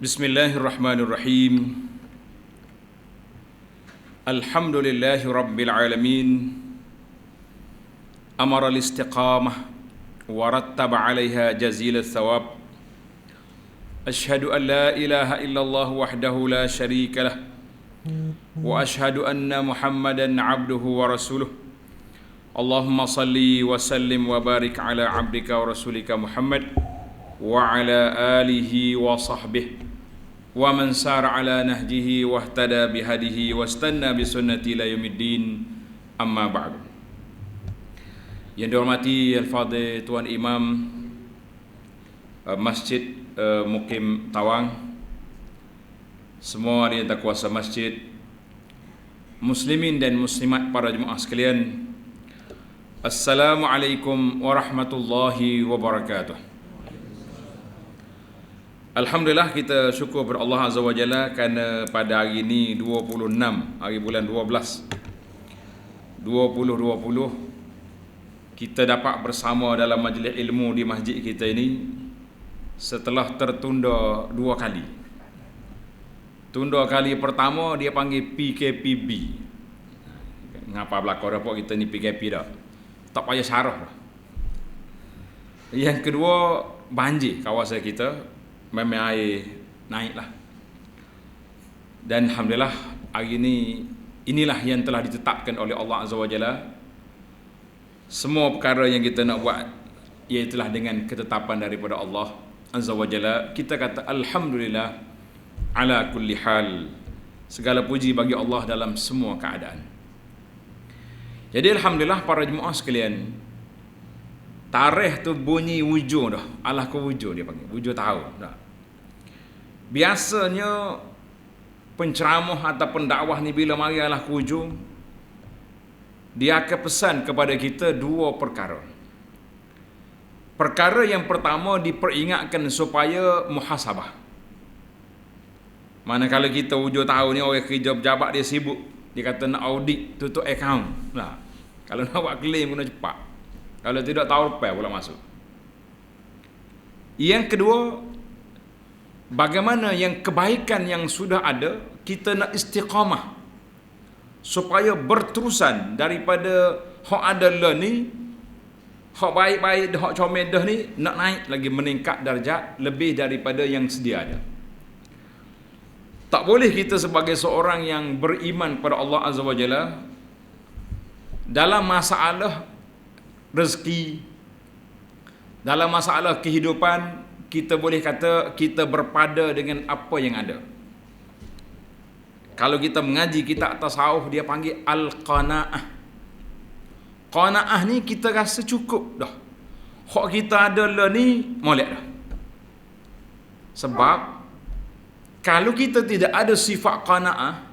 Bismillahirrahmanirrahim. Alhamdulillahi rabbil alamin. Amara al-istiqamah wa rattaba 'alaiha jazil al-thawab. Ashhadu an la ilaha illallah wahdahu la sharika lah. Wa ashhadu anna Muhammadan 'abduhu wa rasuluh. Allahumma salli wa sallim wa barik ala 'abdika wa rasulika Muhammad wa ala alihi wa sahbihi wa man sara ala nahjihi wahtada bihadihi wastanna bisunnati ila yaumiddin, amma ba'du. Yang dihormati Al-Fadhil Tuan Imam Masjid Mukim Tawang, semua yang tak kuasa masjid, muslimin dan muslimat, para jemaah sekalian, Assalamualaikum warahmatullahi wabarakatuh. Alhamdulillah, kita syukur kepada Allah Azza wa Jalla kerana pada hari ini 26 hari bulan 12 2020 kita dapat bersama dalam majlis ilmu di masjid kita ini setelah tertunda dua kali. Tunda kali pertama dia panggil PKPB. Ngapa berlaku apa kita ni PKP dah? Tak payah syarah dah. Yang kedua, banjir kawasan kita, memang air naiklah. Dan alhamdulillah hari ini inilah yang telah ditetapkan oleh Allah Azza wa Jalla. Semua perkara yang kita nak buat ialah dengan ketetapan daripada Allah Azza wa Jalla. Kita kata alhamdulillah ala kulli hal. Segala puji bagi Allah dalam semua keadaan. Jadi alhamdulillah para jemaah sekalian, tarikh tu bunyi wujud dah. Allah ke wujud dia panggil. Wujud tahu dah. Biasanya penceramah atau pendakwah ni bila mari Allah ke wujud, dia akan pesan kepada kita dua perkara. Perkara yang pertama, diperingatkan supaya muhasabah. Manakala kita wujud tahu ni orang kerja pejabat dia sibuk, dia kata nak audit, tutup account. Nah, kalau nak buat claim kena cepat. Kalau tidak tahu lepas pula masuk. Yang kedua, bagaimana yang kebaikan yang sudah ada, kita nak istiqamah supaya berterusan daripada hak ada lah ni, hak baik-baik, hak comel dah ni, nak naik lagi, meningkat darjat lebih daripada yang sedia ada. Tak boleh kita sebagai seorang yang beriman pada Allah Azza wa Jalla dalam masalah rezeki, dalam masalah kehidupan, kita boleh kata kita berpada dengan apa yang ada. Kalau kita mengaji kitab tasawuf, dia panggil al-qanaah. Qanaah ni kita rasa cukup dah. Hak kita ada lah ni molek dah. Sebab kalau kita tidak ada sifat qanaah,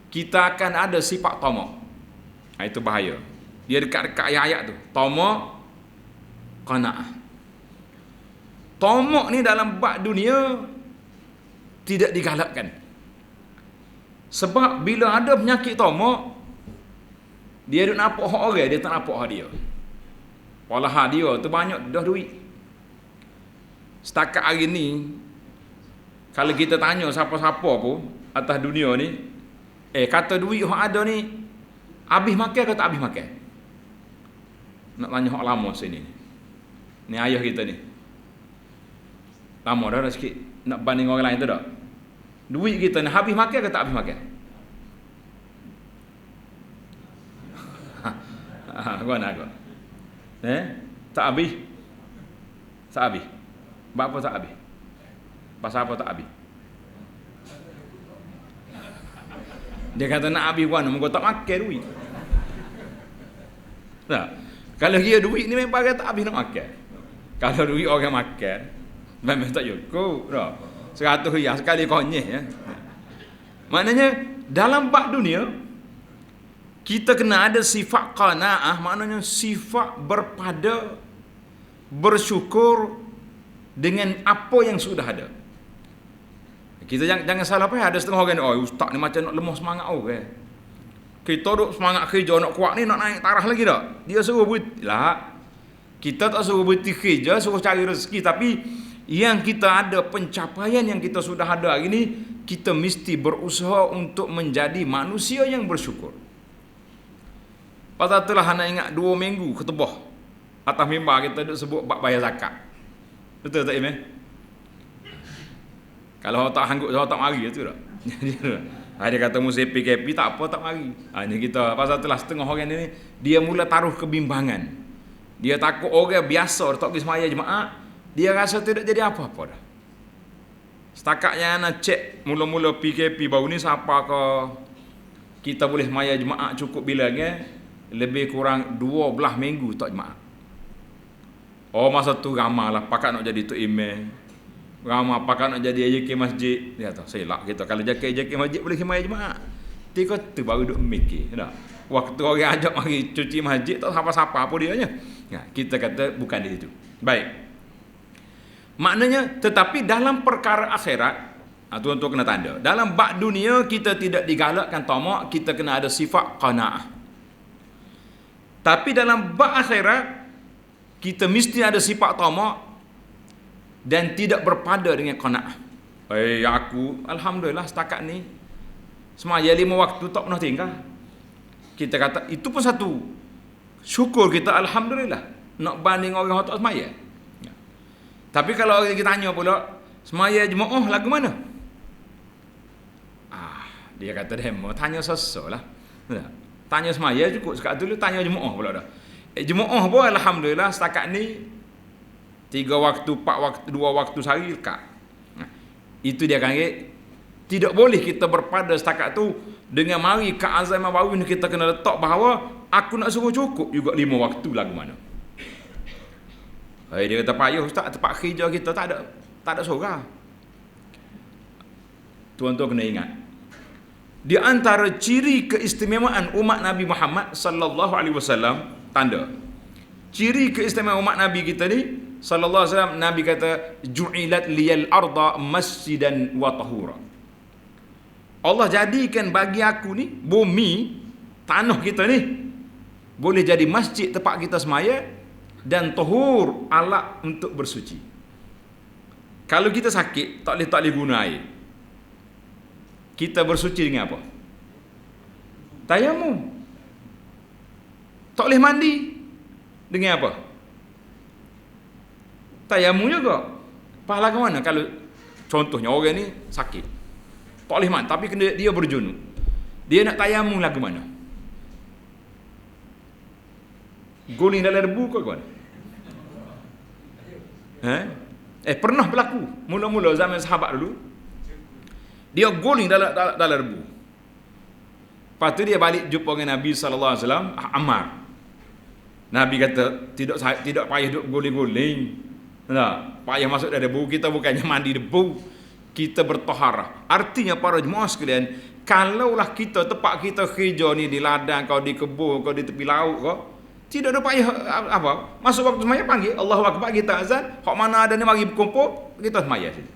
kita akan ada sifat tamak. Itu bahaya. Dia dekat-dekat ayat-ayat tu. Tamak, qanaah. Tamak ni dalam bab dunia tidak digalakkan. Sebab bila ada penyakit tamak, dia duk nampak hak orang, dia tak nampak hak dia. Walah hak dia tu banyak dah duit. Setakat hari ni, kalau kita tanya siapa-siapa pun atas dunia ni, kata duit hak ada ni habis makan ke tak habis makan? Nak tanya hak lama sini. Ni ayah kita ni. Lama dah sikit. Nak banding orang lain tu tak? Duit kita ni habis makan ke tak habis makan? Gua nak gua. Tak habis. Tak habis. Sebab apa tak habis? Pasal apa tak habis? Dia kata nak habis puan, muka tak makan duit. Nah, kalau dia duit ni memang tak habis nak makan. Kalau duit orang makan, memang tak cukup dah. 100 riyal sekali konyeh ya. Maknanya dalam bab dunia kita kena ada sifat qanaah, maknanya sifat berpada, bersyukur dengan apa yang sudah ada. Kita jangan salah faham. Ada setengah orang, oh ustaz ni macam nak lemah semangat orang. Kita duk semangat kerja nak kuat ni, nak naik taraf lagi tak? Dia suruh buat lah. Kita tak suruh berhenti kerja, suruh cari rezeki, tapi yang kita ada, pencapaian yang kita sudah ada hari ini, kita mesti berusaha untuk menjadi manusia yang bersyukur. Pasal itulah anak ingat 2 minggu ketebah atas mimbar kita duk sebut bab bayar zakat. Betul tak Imam? Kalau tak hanggut, tak mari tu tak. Dia kata musim PKP tak apa, tak mari. Ini kita pasal itulah setengah orang ni dia mula taruh kebimbangan. Dia takut orang biasa tak pergi semaya jemaah, dia rasa tidak jadi apa-apa dah. Setakatnya nak cek mula-mula PKP baru ni siapa ke kita boleh maya jemaah cukup bilangnya lebih kurang 12 minggu tak jemaah. Oh masa tu ramai lah pakat nak jadi tok imam. Ramai pakat nak jadi AJK masjid. Dia kata selak kita kalau AJK masjid boleh maya jemaah. Tiga tu baru duk mikir dah. Waktu orang ajak mari cuci masjid tak siapa-siapa apa dia nya. Ya, kita kata bukan di situ. Baik. Maknanya tetapi dalam perkara akhirat, tuan-tuan kena tanda. Dalam bab dunia kita tidak digalakkan tamak, kita kena ada sifat qanaah. Tapi dalam bab akhirat kita mesti ada sifat tamak dan tidak berpada dengan qanaah. Aku alhamdulillah setakat ni semaya 5 waktu tak pernah tinggal. Kita kata itu pun satu syukur kita, alhamdulillah. Nak banding orang tak semaya. Tapi kalau kita tanya pula, semaya jemaah lagu mana? Dia kata demo, tanya sesuatu lah. Tanya semaya cukup sekat dulu, tanya jemaah pula dah. Jemaah pun alhamdulillah setakat ni 3 waktu, 4 waktu, 2 waktu sehari dekat. Itu dia kata tidak boleh kita berpada setakat tu dengan mari ke azam baru ni kita kena letak bahawa aku nak suruh cukup juga 5 waktu lagu mana. Dia kata payah ustaz, tempat kerja kita tak ada sorang. Tuan-tuan kena ingat, di antara ciri keistimewaan umat Nabi Muhammad sallallahu alaihi wasallam, tanda ciri keistimewaan umat Nabi kita ni sallallahu alaihi wasallam, Nabi kata ju'ilat liyal arda masjidan wa tahura. Allah jadikan bagi aku ni bumi, tanah kita ni boleh jadi masjid tempat kita semaya dan tahur, alat untuk bersuci. Kalau kita sakit tak boleh guna air, kita bersuci dengan apa? Tayamum. Tak boleh mandi dengan apa? Tayamum juga. Pahala ke mana? Kalau contohnya orang ni sakit, tak boleh mandi, tapi dia berjunub, dia nak tayamum lagu mana? Guling dalam debu ke kawan? Pernah berlaku mula-mula zaman sahabat dulu, dia guling dalam debu. Lepas tu dia balik jumpa dengan Nabi sallallahu alaihi wasallam, Ammar. Nabi kata tidak payah duk guling-guling. Nah, payah masuk dalam debu, kita bukannya mandi debu, kita bertaharah. Artinya para jemaah sekalian, kalaulah kita tempat kita kerja ni di ladang, kau di kebun, kau di tepi laut kau, tidak ada payah apa. Masuk waktu sembahyang panggil Allahu Akbar, kita azan, hak mana ada ni mari berkumpul, kita sembahyang sini.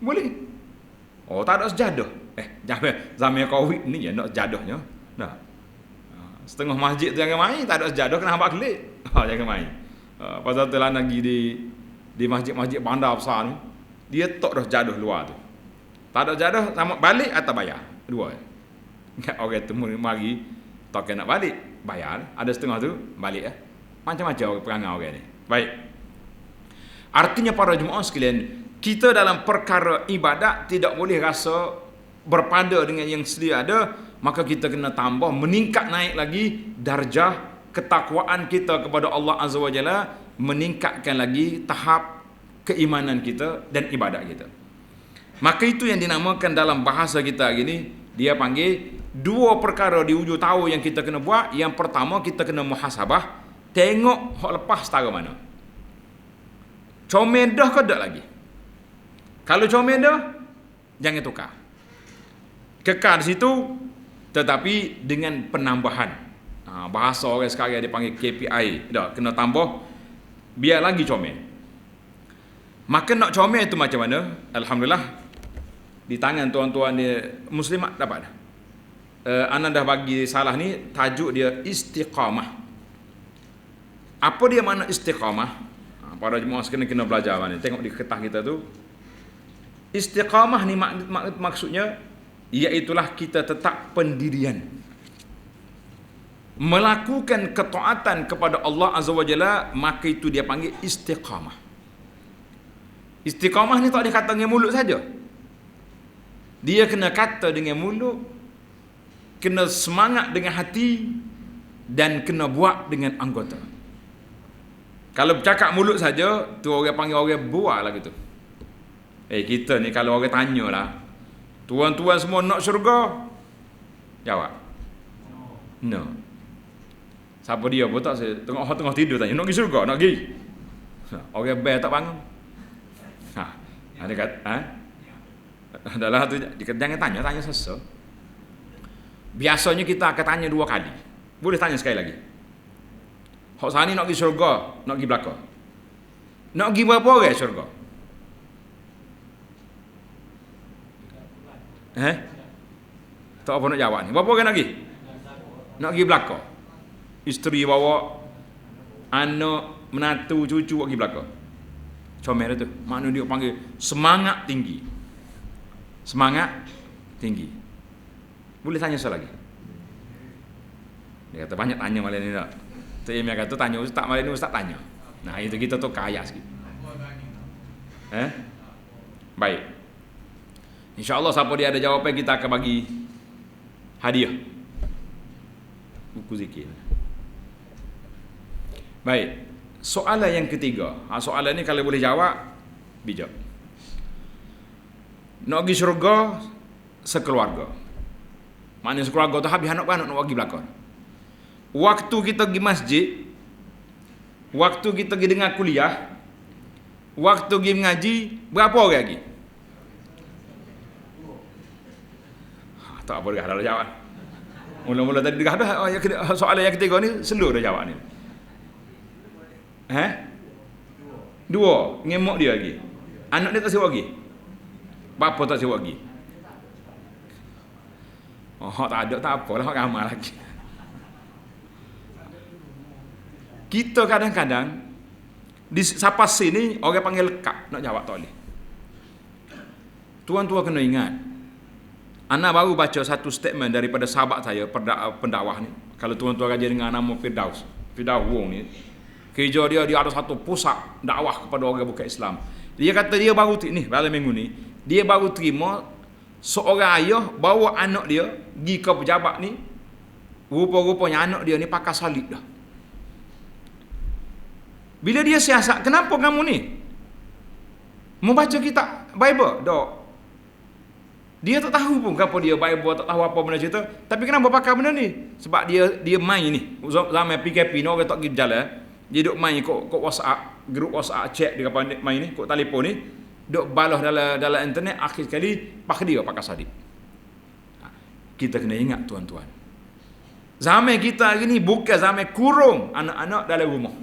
Boleh. Oh, tak ada sejadah. Zaman Covid ni je nak sejadahnya. Nah. Setengah masjid tu jangan main, tak ada sejadah kena hamba kelik. Jangan main. Pasal tu lah lagi di masjid-masjid bandar besar ni, dia tak dah sejadah luar tu. Tak ada sejadah, sama balik atau bayar. Dua. Orang tu mari tak nak balik, bayar. Ada setengah tu balik. Macam-macam perangai orang ni. Baik. Artinya para jemaah sekalian, kita dalam perkara ibadat tidak boleh rasa berpada dengan yang sedia ada, maka kita kena tambah, meningkat naik lagi darjah ketakwaan kita kepada Allah Azza wa Jalla, meningkatkan lagi tahap keimanan kita dan ibadat kita. Maka itu yang dinamakan dalam bahasa kita hari ini, dia panggil 2 perkara di hujung tahun yang kita kena buat. Yang pertama, kita kena muhasabah, tengok hak lepas setara mana. Comel dah ke tak lagi? Kalau comel dah, jangan tukar. Kekal di situ, tetapi dengan penambahan. Bahasa orang sekarang dia panggil KPI. Dah, kena tambah, biar lagi comel. Maka nak comel itu macam mana? Alhamdulillah, di tangan tuan-tuan dia muslimat dapat dah. Ana dah bagi salah ni, tajuk dia istiqamah. Apa dia makna istiqamah? Para jemaah sekalian kena belajar ni. Tengok di kertas kita tu. Istiqamah ni maksudnya iaitulah kita tetap pendirian. Melakukan ketaatan kepada Allah Azza wa Jalla, maka itu dia panggil istiqamah. Istiqamah ni tak dikata dengan mulut saja. Dia kena kata dengan mulut, kena semangat dengan hati, dan kena buat dengan anggota. Kalau bercakap mulut saja, tu orang panggil orang buah lah gitu. Kita ni kalau orang tanya lah, tuan-tuan semua nak syurga? Jawab, no. Siapa dia pun tak, saya tengah tidur tanya, nak pergi syurga? Nak pergi? Orang bel tak bangun. Ada kata, adalah tu, jangan tanya sesuatu. Biasanya kita akan tanya 2 kali. Boleh tanya sekali lagi. Hak sani nak pergi syurga, nak pergi belaka. Nak pergi berapa orang syurga? Tak apa nak jawab ni. Berapa orang nak pergi? Nak pergi belaka. Isteri bawa, anak, menantu, cucu pergi belaka. Comel tu. Makna dia panggil semangat tinggi. Semangat tinggi. Boleh tanya soal lagi? Dia kata banyak tanya malam ni tak. Tu Imam kata tanya ustaz malam ni, ustaz tanya. Nah itu kita tu kaya sikit. Baik. InsyaAllah siapa dia ada jawapan, kita akan bagi hadiah buku zikir. Baik. Soalan yang ketiga. Soalan ni kalau boleh jawab, bijak. Nak pergi syurga sekeluarga. Maknanya sekeluarga tu habis anak-anak nak pergi belakang. Waktu kita pergi masjid, waktu kita pergi dengar kuliah, waktu pergi mengaji, berapa orang lagi? Tak apa dah jawab. Mula-mula tadi dah soalan yang ketiga ni slow dah jawab ni. 2 ngemok dia lagi. Anak dia tak siap lagi. Bapa tak siap lagi. Tak ada tak apalah, hak ramai lagi. Kita kadang-kadang di siapa sini orang panggil lekat, nak jawab tak boleh. Tuan-tuan kena ingat, ana baru baca satu statement daripada sahabat saya pendakwah ni. Kalau tuan-tuan kaji dengan nama Firdaus Wong ni, kerja dia ada satu pusat dakwah kepada orang bukan Islam. Dia kata dia baru ni dalam minggu ni, dia baru terima seorang ayah bawa anak dia pergi ke pejabat ni, rupa-rupanya anak dia ni pakai salib dah. Bila dia siasat, kenapa kamu ni membaca kitab Bible? Dok. Dia tak tahu pun apa dia Bible, tak tahu apa benda cerita, tapi kenapa pakai benda ni? Sebab dia main ni. Zaman PKP ni orang tak pergi berjalan, dia duk main kok WhatsApp, grup WhatsApp chat dia main ni, kok telefon ni, duk balas dalam internet, akhir sekali dia pakai salib. Kita kena ingat tuan-tuan, zaman kita hari ni bukan zaman kurung anak-anak dalam rumah.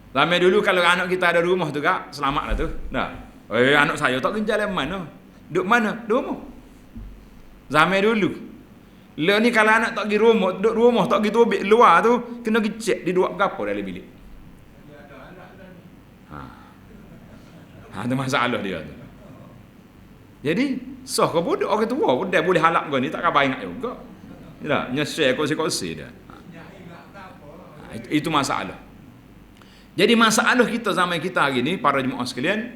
Zaman dulu kalau anak kita ada rumah tu kak, selamatlah tu. Nah, anak saya tak pergi jalan mana? Duk mana? Duk rumah. Zaman dulu. Lah ni kalau anak tak pergi rumah, duduk rumah tak pergi tubik luar tu, kena pergi cek dia duduk berapa dalam bilik. Ada masalah dia tu. Jadi, sah ke budak orang tua pun dia boleh halak kau ni, tak khabar ingat juga. Tak, nyesel kursi-kursi dia. Itu masalah. Jadi masalah kita zaman kita hari ni, para jemaah sekalian,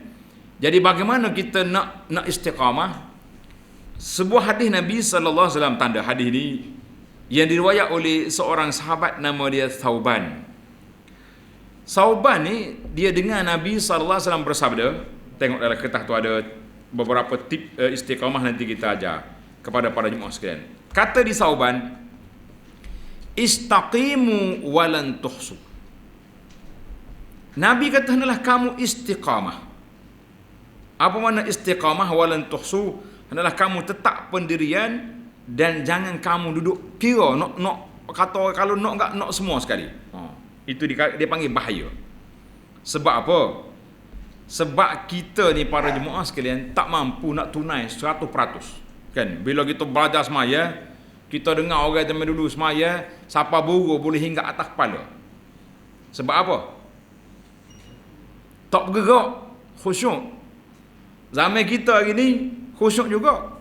jadi bagaimana kita nak istiqamah? Sebuah hadis Nabi sallallahu alaihi wasallam, tanda hadis ini yang diriwayat oleh seorang sahabat nama dia Thauban. Thauban ni dia dengar Nabi sallallahu alaihi wasallam bersabda, tengok dalam kertas tu ada beberapa tip istiqamah, nanti kita ajar kepada para jemaah sekalian. Kata di Thauban, istaqimu walan tuhsu. Nabi kata hendaklah kamu istiqamah. Apa makna istiqamah walan tuhsu? Hendaklah kamu tetap pendirian dan jangan kamu duduk kira nak kata kalau nak semua sekali. Itu dia panggil bahaya. Sebab apa? Sebab kita ni para jemaah sekalian tak mampu nak tunai 100%. Kan? Bila kita belajar semaya, kita dengar orang zaman dulu semaya, siapa buru boleh hingga atas kepala. Sebab apa? tak bergerak, khusyuk. Zaman kita hari ni khusyuk juga.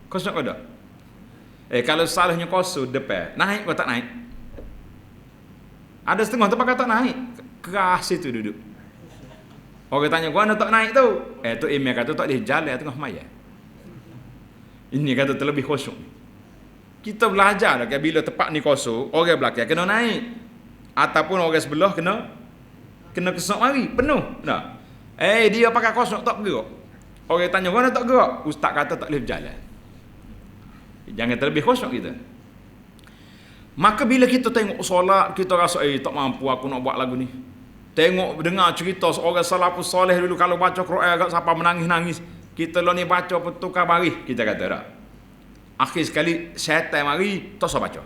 Khusyuk ke tak? Kalau salahnya kosong depan, naik atau tak naik? Ada setengah tempat tak naik, keras itu duduk. Orang tanya, gua nak tak naik tu? Tu imam kata tak boleh jalan tengah maya. Ini kata terlebih khusyuk. Kita belajar dah bila tempat ni kosong, orang belakang kena naik. Ataupun orang sebelah kena kesok mari, penuh. Nah. Dia pakai kosong tak bergerak. Orang tanya, gua nak tak gerak? Ustaz kata tak boleh berjalan. Jangan terlebih khusyuk kita. Maka bila kita tengok solat, kita rasa tak mampu aku nak buat lagu ni. Tengok dengar cerita seorang salafus soleh dulu kalau baca Quran agak siapa menangis-nangis. Kita lo ni baca bertukar baris, kita kata tak. Akhir sekali syaitan mari tak usah baca.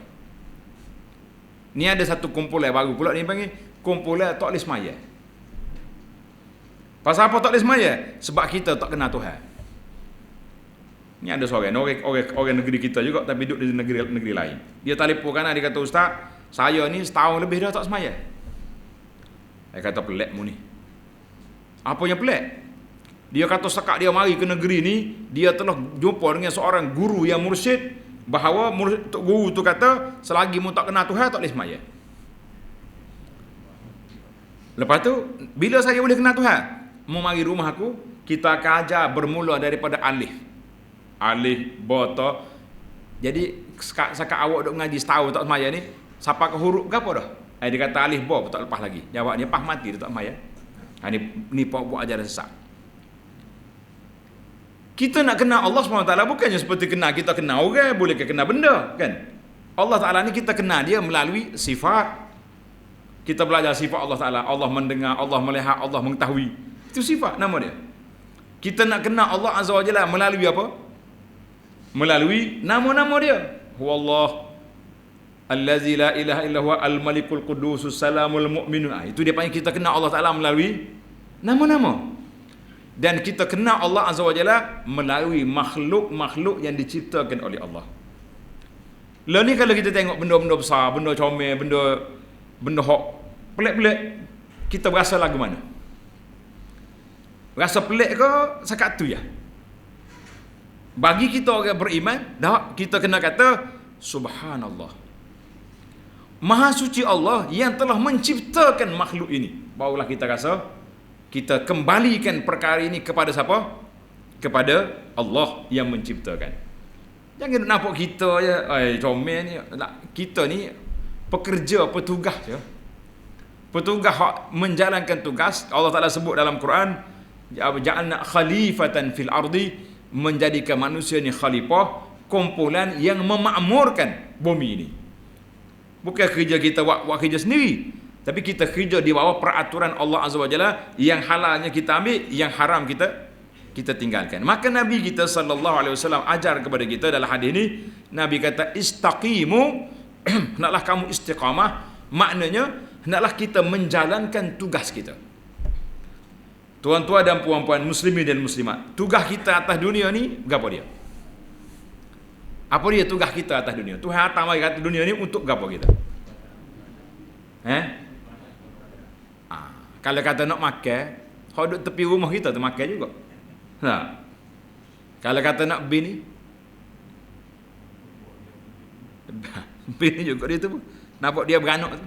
Ni ada satu kumpulan baru pula ni panggil kumpulan tak boleh semaya. Pasal apa tak boleh semaya? Sebab kita tak kenal Tuhan. Ni ada seorang orang negeri kita juga tapi duduk di negeri lain. Dia telefon kan, dia kata, "Ustaz, saya ni setahun lebih dah tak semaya." Saya kata, "Pelik mu ni." Apa yang pelik? Dia kata sekak dia mari ke negeri ni, dia telah jumpa dengan seorang guru yang mursyid bahawa guru tu kata selagi mu tak kenal Tuhan tak boleh semaya. Lepas tu bila saya boleh kenal Tuhan, mu mari rumah aku, kita akan ajar bermula daripada alif bata. Jadi sekat awak duk ngaji setahun tak semaya ni, siapa ke huruf ke apa dah? Dia kata alif ba tak lepas lagi. Jawab dia pah mati dia tak semaya. Ni buat ajaran sesat. Kita nak kenal Allah SWT bukannya seperti kita kenal orang, boleh kenal benda kan? Allah Taala ni kita kenal dia melalui sifat. Kita belajar sifat Allah Taala. Allah mendengar, Allah melihat, Allah mengetahui. Itu sifat nama dia. Kita nak kenal Allah Azza wa Jalla melalui apa? Melalui nama-nama dia. Huwallah allazi la ilaha illa huwa al-malikul qudusus salamul mu'minun. Itu dia panggil kita kenal Allah Taala melalui nama-nama. Dan kita kenal Allah Azza wa Jalla melalui makhluk-makhluk yang diciptakan oleh Allah. Lalu ni kalau kita tengok benda-benda besar, benda comel, benda hok pelik-pelik, kita berasa lagu mana? Rasa pelik ke sekat tu ya? Bagi kita orang beriman, dah kita kena kata subhanallah. Maha suci Allah yang telah menciptakan makhluk ini. Barulah kita rasa kita kembalikan perkara ini kepada siapa? Kepada Allah yang menciptakan. Jangan nampak kita je, comel ni. Kita ni pekerja, petugas je. Petugas menjalankan tugas. Allah Taala sebut dalam Quran, ja'alna khalifatan fil ardi, menjadikan manusia ni khalifah, kumpulan yang memakmurkan bumi ini. Bukan kerja kita buat kerja sendiri, tapi kita kerja di bawah peraturan Allah Azza wa Jalla. Yang halalnya kita ambil, yang haram kita tinggalkan. Maka Nabi kita sallallahu alaihi wasallam ajar kepada kita dalam hadis ini, Nabi kata istaqimu, hendaklah kamu istiqamah, maknanya hendaklah kita menjalankan tugas kita. Tuan-tuan dan puan-puan muslimin dan muslimat, tugas kita atas dunia ni gapo dia? Apa dia tugas kita atas dunia? Tuhan hantar mari atas dunia ni untuk gapo kita? Kalau kata nak makan, hok duduk tepi rumah kita tu makan juga. Kalau kata nak bini, bini juga dia tu. Nampak dia beranak tu.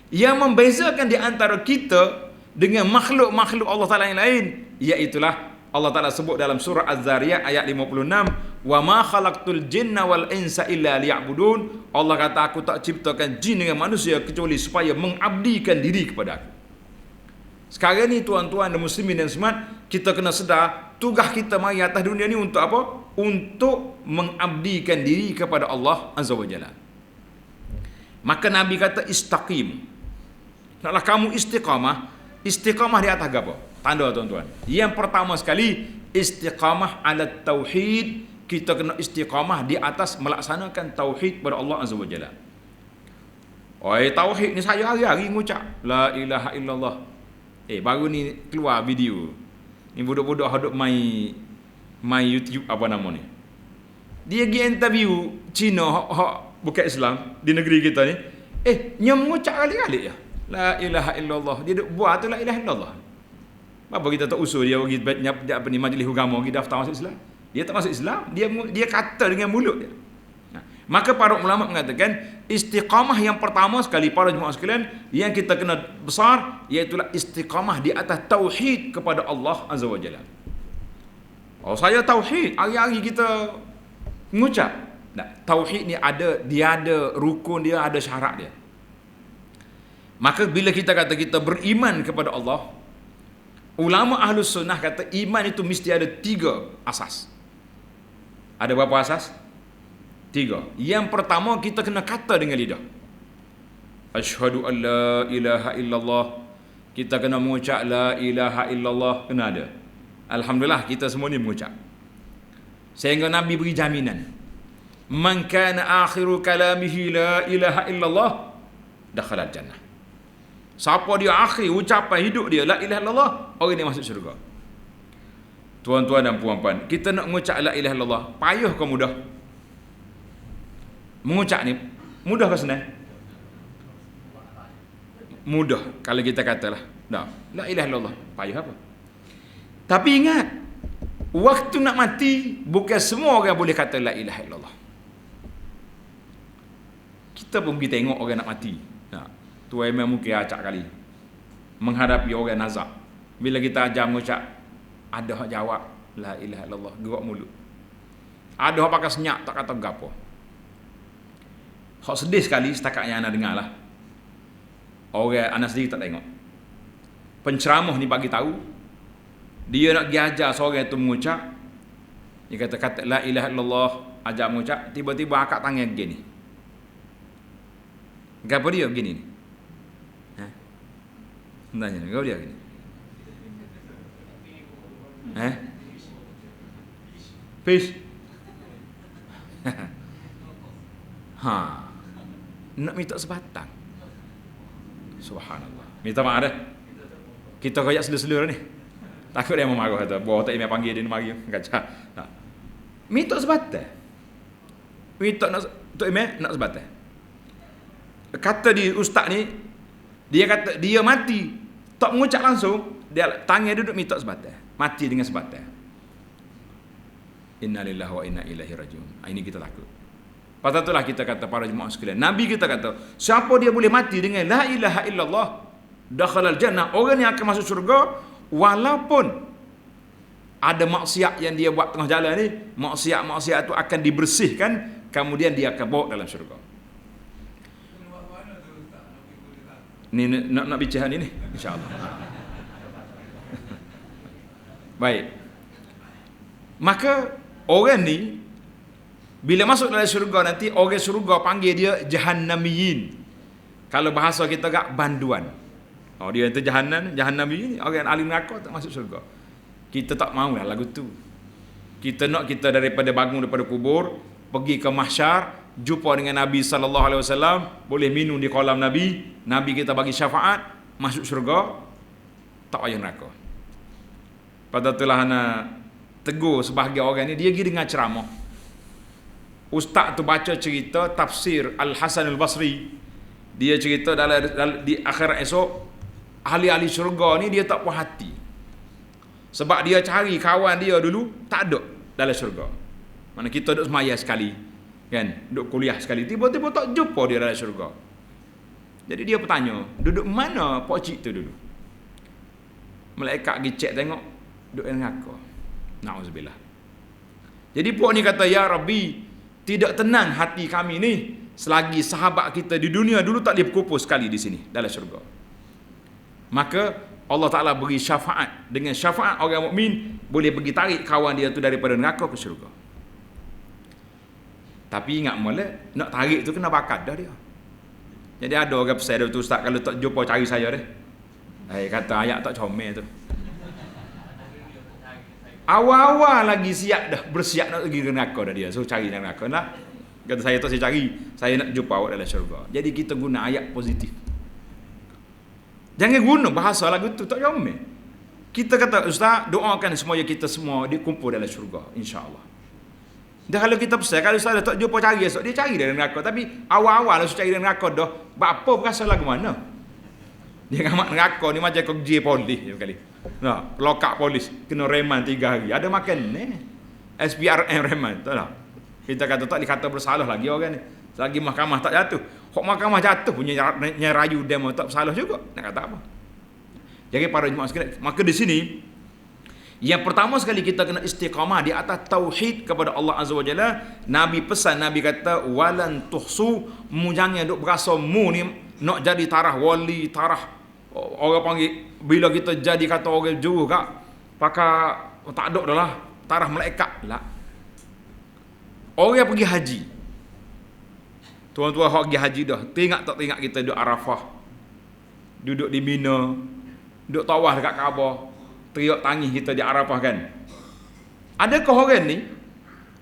Yang membezakan di antara kita dengan makhluk-makhluk Allah Taala yang lain, iaitulah Allah Taala sebut dalam surah Az-Zariyat ayat 56, "Wa ma khalaqtul jinna wal insa illa liya'budun." Allah kata, aku tak ciptakan jin dengan manusia kecuali supaya mengabdikan diri kepada aku. Sekarang ni tuan-tuan dan muslimin dan muslimat, kita kena sedar tugas kita mari atas dunia ni untuk apa? Untuk mengabdikan diri kepada Allah Azza wa Jalla. Maka Nabi kata istaqim. Naklah kamu istiqamah. Istiqamah di atas apa? Tanda tuan-tuan. Yang pertama sekali, istiqamah ala tauhid. Kita kena istiqamah di atas melaksanakan tauhid kepada Allah Azza wa Jalla. Tauhid ni saya hari-hari mengucap la ilaha illallah. Baru ni keluar video. Ni budak-budak hadap mai YouTube apa nama ni. Dia pergi interview Cina hak bukan Islam di negeri kita ni. Dia mengucap kali-kali ya. La ilaha illallah. Dia duk buat tu la ilaha illallah. Apa kita tak usul dia pergi apa ni majlis agama pergi daftar masuk Islam? Dia tak masuk Islam, dia kata dengan mulut dia. Maka para ulama mengatakan istiqamah yang pertama sekali para jemaah sekalian yang kita kena besar iaitu istiqamah di atas tauhid kepada Allah Azza wa Jalla. Oh, saya tauhid, hari-hari kita mengucap. Nah, tauhid ni dia ada rukun dia, ada syarat dia. Maka bila kita kata kita beriman kepada Allah, ulama Ahlus Sunnah kata iman itu mesti ada 3 asas. Ada berapa asas? 3. Yang pertama kita kena kata dengan lidah. Asyhadu an la ilaha illallah. Kita kena mengucap la ilaha illallah, kena ada. Alhamdulillah kita semua ni mengucap. Sehingga Nabi beri jaminan. Man kana akhiru kalamihi la ilaha illallah dakhala jannah. Siapa dia akhir ucapan hidup dia la ilaha illallah, orang ni masuk syurga. Tuan-tuan dan puan-puan, kita nak mengucap la ilaha illallah, payah ke mudah? Mengucap ni mudah ke senang? Mudah kalau kita katalah dah la ilaha illallah, payah apa? Tapi ingat, waktu nak mati bukan semua orang boleh kata la ilaha illallah. Kita pun pergi tengok orang nak mati. Tu memang mungkin acak kali menghadapi orang nazak. Bila kita ajar mengucap, ada hak jawab la ilaha illallah, gerak mulut. Ada hak pakai senyap tak kata gapo. Hak sedih sekali setakat yang anda dengar lah. Orang anak sendiri tak tengok. Penceramah ni bagi tahu, dia nak pergi ajar seorang itu mengucap, dia kata la ilaha illallah, ajar mengucap, tiba-tiba angkat tangan begini. Gapo dia begini ni? Tanya, gapo dia begini? Fish. Nak minta sebatang. Subhanallah. Minta maaf dah. Kita koyak selur-selur ni. Takut dia mau marah kata, bawa tak email panggil dia mari kacau. Nah. Minta sebatang. Minta nak tok email nak sebatang. Kata di ustaz ni, dia kata dia mati tak mengucap langsung, dia tangan duduk minta sebatang. Mati dengan sebatang. Innalillahi wa inna ilaihi rajiun. Ini kita takut. Pasal itulah kita kata para jemaah sekalian, Nabi kita kata, siapa dia boleh mati dengan la ilaha illallah, dakhalal jannah, orang yang akan masuk syurga walaupun ada maksiat yang dia buat tengah jalan ni, maksiat-maksiat itu akan dibersihkan, kemudian dia akan bawa dalam syurga. Ni nak bicara ni insya-Allah. Baik. Maka orang ni bila masuk dalam syurga nanti, orang syurga panggil dia jahannamiyin. Kalau bahasa kita agak banduan. Oh, dia itu jahannamiyin, orang ahli neraka tak masuk syurga. Kita tak mahu lah lagu tu. Kita nak kita daripada bangun daripada kubur, pergi ke mahsyar, jumpa dengan Nabi sallallahu alaihi wasallam, boleh minum di kolam Nabi, Nabi kita bagi syafaat, masuk syurga, tak payah neraka. Pada itulah ana tegur sebahagian orang ni, dia pergi dengar ceramah. Ustaz tu baca cerita tafsir Al-Hasan Al-Basri. Dia cerita di akhirat esok, ahli-ahli syurga ni dia tak puas hati. Sebab dia cari kawan dia dulu, tak ada dalam syurga. Mana kita duduk semaya sekali, kan? Duduk kuliah sekali, tiba-tiba tak jumpa dia dalam syurga. Jadi dia bertanya, duduk mana Pak Cik tu dulu? Malaikat pergi cek tengok, duduk dalam neraka. Na'udzubillah. Jadi puak ni kata, ya Rabbi, tidak tenang hati kami ni selagi sahabat kita di dunia dulu tak berkumpul sekali di sini dalam syurga. Maka Allah Ta'ala beri syafaat. Dengan syafaat orang mukmin boleh pergi tarik kawan dia tu daripada neraka ke syurga. Tapi ingat mula, nak tarik tu kena bakat dah dia. Jadi ada orang pesan dia tu, ustaz kalau tak jumpa cari saya dah. Kata ayat tak comel tu. Awal-awal lagi siap dah, bersiap nak pergi ke neraka dah dia. So cari dalam neraka lah. Kata saya tak saya cari, saya nak jumpa awak dalam syurga. Jadi kita guna ayat positif. Jangan guna bahasa lagu tu tak comel. Kita kata ustaz doakan semuanya kita semua dikumpul dalam syurga insya-Allah. Dan kalau kita pesan, kalau ustaz tak jumpa cari esok, dia cari dalam neraka. Tapi awal-awal lah cari dalam neraka dah, apa berasa lagu mana? Dia ngamak neraka ni macam kerja polis dia kali. Nah, lokak polis kena reman 3 hari. Ada makan ni. SPRM reman, tahu tak? Kita kata tak dikata bersalah lagi orang ni. Selagi mahkamah tak jatuh. Hak mahkamah jatuh punya rayu demo tak bersalah juga. Nak kata apa? Jadi para jemaah sekalian, maka di sini yang pertama sekali kita kena istiqamah di atas tauhid kepada Allah Azza wa Jalla. Nabi pesan, Nabi kata walan tuhsu, mu jangan duk berasa mu ni nak jadi tarah wali, tarah orang panggil bila kita jadi kata orang jauh kak pakai tak ada dah lah tarah malaikat lah. Orang yang pergi haji, tuan-tuan hak pergi haji dah, tengok tak tengok kita duduk Arafah, duduk di Mina, duduk tawaf dekat Kaabah, teriak tangis kita di Arafah kan. Adakah orang ni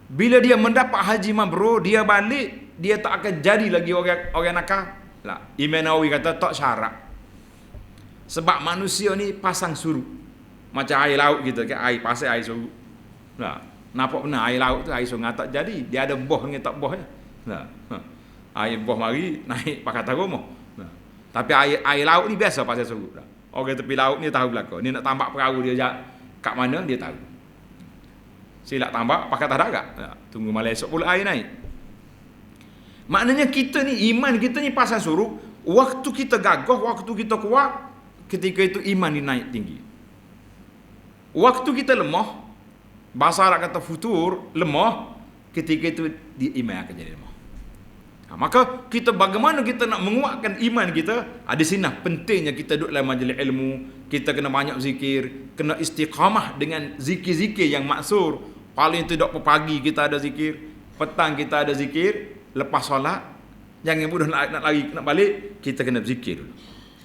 bila dia mendapat haji mabrur, dia balik, dia tak akan jadi lagi orang nakal? Lah, Imam Nawawi kata tak syarat. Sebab manusia ni pasang surut. Macam air laut kita ke air pasir air surut. Nah, nampak benar air laut tu air sungai tak jadi, dia ada boh dengan tak boh je. Nah, air boh mari naik Pakatan Rumah. Nah, tapi air laut ni biasa pasir surut dah. Orang tepi laut ni tahu belaka. Ni nak tambak perahu dia kat mana dia tahu. Silap tambak Pakatan Darat. Nah, tunggu malam esok pula air naik. Maknanya kita ni iman kita ni pasang surut, waktu kita gagah, waktu kita kuat, ketika itu iman ni naik tinggi. Waktu kita lemah, bahasa Arab kata futur, lemah, ketika itu di iman akan jadi lemah. Maka kita bagaimana kita nak menguatkan iman kita? Ada sini pentingnya kita duduk dalam majlis ilmu, kita kena banyak zikir, kena istiqamah dengan zikir-zikir yang maksur. Paling tidak pagi kita ada zikir, petang kita ada zikir, lepas solat jangan mudah nak lari nak balik, kita kena zikir dulu.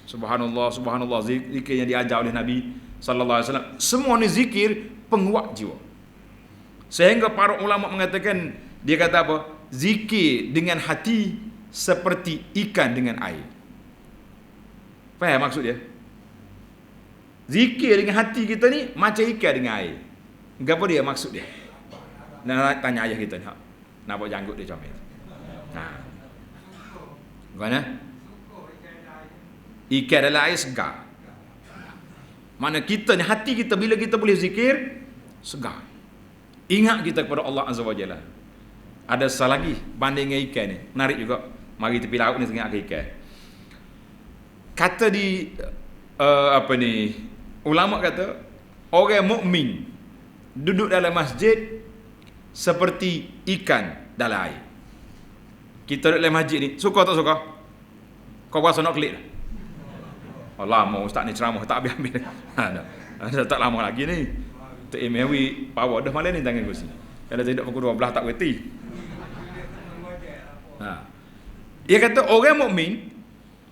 Subhanallah, subhanallah, zikir yang diajar oleh Nabi sallallahu alaihi wasallam. Semua ni zikir penguat jiwa. Sehingga para ulama mengatakan, dia kata apa? Zikir dengan hati seperti ikan dengan air. Faham maksud dia? Zikir dengan hati kita ni macam ikan dengan air. Apa dia maksud dia? Nak tanya ayah kita ni. Nampak janggut dia comel. Nah. Gimana? Ikan dalam air segar. Mana kita ni hati kita bila kita boleh zikir segar. Ingat kita kepada Allah Azza wa Jalla. Ada satu lagi banding dengan ikan ni, menarik juga. Mari tepi laut ni tengok ikan. Kata di ulama kata orang mukmin duduk dalam masjid seperti ikan dalam air. Kita duduk dalam masjid ni, suka tak suka? Kau rasa nak klik dah? Allah mau ustaz ni ceramah tak habis-habis. Ada tak lama lagi ni. Tok Imewi power dah malam ni tangan kursi. Kalau tidak pukul 12 tak berhenti. Dia kata orang mukmin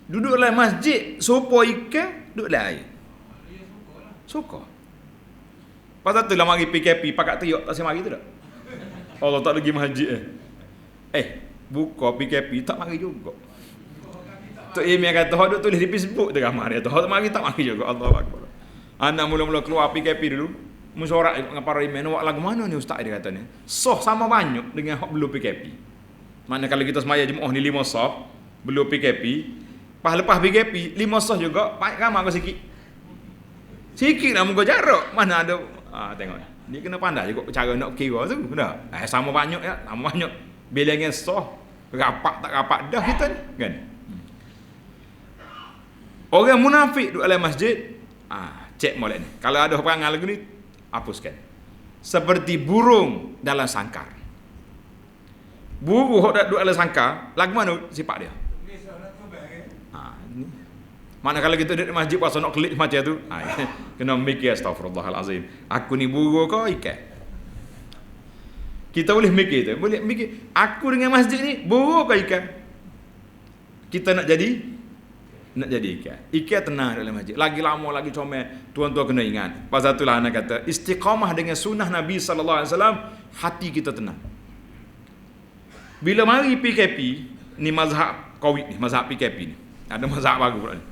duduk dalam masjid serupa ikan duduk dalam air. Suka. Pasal tu lah mari PKP pakat teriak tak semari tu tak? Allah tak lagi masjid buka PKP tak mari juga. Tok Imam kata hak duk tulis di Facebook tu ramai dia tu. Hak mari tak mari juga. Allahu akbar. Anak mula-mula keluar PKP dulu. Musyawarah dengan para imam, awak lagu mana ni ustaz dia kata ni? Soh sama banyak dengan hak belum PKP. Mana kalau kita semaya Jumaat ni 5 soh, belum PKP, lepas PKP 5 soh juga, baik ramai ke sikit. Sikit lah muka jarak. Mana ada tengok. Dia kena pandai juga cara nak kira tu. Dah. Sama banyak ya, sama banyak. Bilangan soh, rapat tak rapat dah kita ni, kan? Orang munafik duduk dalam masjid, cek molek ni. Kalau ada perangai lagu ni, hapuskan. Seperti burung dalam sangkar. Burung yang duduk dalam sangkar, lagu mana sifat dia? Mana kalau kita duduk di masjid pasal nak klik macam tu, kena mikir astagfirullahalazim. Aku ni burung ke ikan? Kita boleh mikir tu. Boleh mikir, aku dengan masjid ni burung ke ikan? Kita nak jadi ikan. Ikan tenang dalam masjid. Lagi lama lagi comel. Tuan-tuan kena ingat. Pasal itulah anak kata istiqamah dengan sunnah Nabi sallallahu alaihi wasallam, hati kita tenang. Bila mari PKP, ni mazhab Covid ni, mazhab PKP ni. Ada mazhab baru pula ni.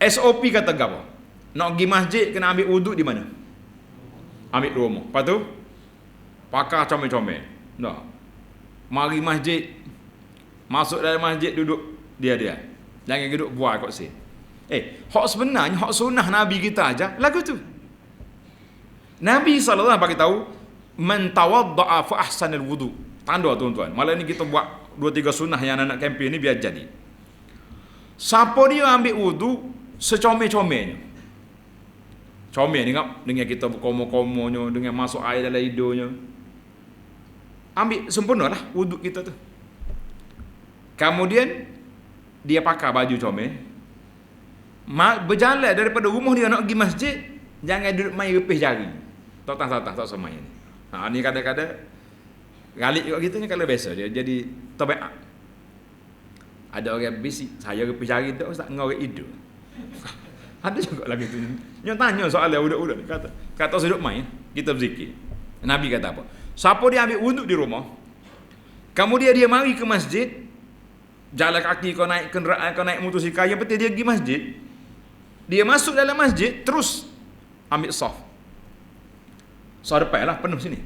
SOP kata apa? Nak pergi masjid kena ambil wuduk di mana? Ambil di rumah. Lepas tu pakai comel-comel. Dah. Mari masjid, masuk dalam masjid duduk dia. Jangan duduk buat kot sin. Hak sebenarnya, hak sunnah Nabi kita aja lagu tu. Nabi SAW bagi tahu, man tawadda'a fa ahsanal wudu. Tanda tuan-tuan. Malah ni kita buat 2-3 sunnah yang anak kempen ni biar jadi. Siapa dia ambil wudu secomel-comelnya. Comel ni ngap dengan kita berkomo-komonya, dengan masuk air dalam hidungnya. Ambil sempurnalah wudu kita tu. Kemudian dia pakai baju comel. Berjalan daripada rumah dia nak pergi masjid, jangan duduk main repih jari. Tak semai ni. Ni kadang-kadang galik kat kita ni kalau biasa dia jadi tabiat. Ada orang bisik, saya repih jari tak ustaz ngorek hidup. Ada juga lagi tu. Yang tanya soal budak-budak ni kata sudut main, kita berzikir. Nabi kata apa? Siapa dia ambil wuduk di rumah, kemudian dia mari ke masjid, jalan kaki kau naik kenderaan, kau naik motosikal, yang penting dia pergi masjid. Dia masuk dalam masjid, terus ambil saf. Saf depan lah, penuh sini.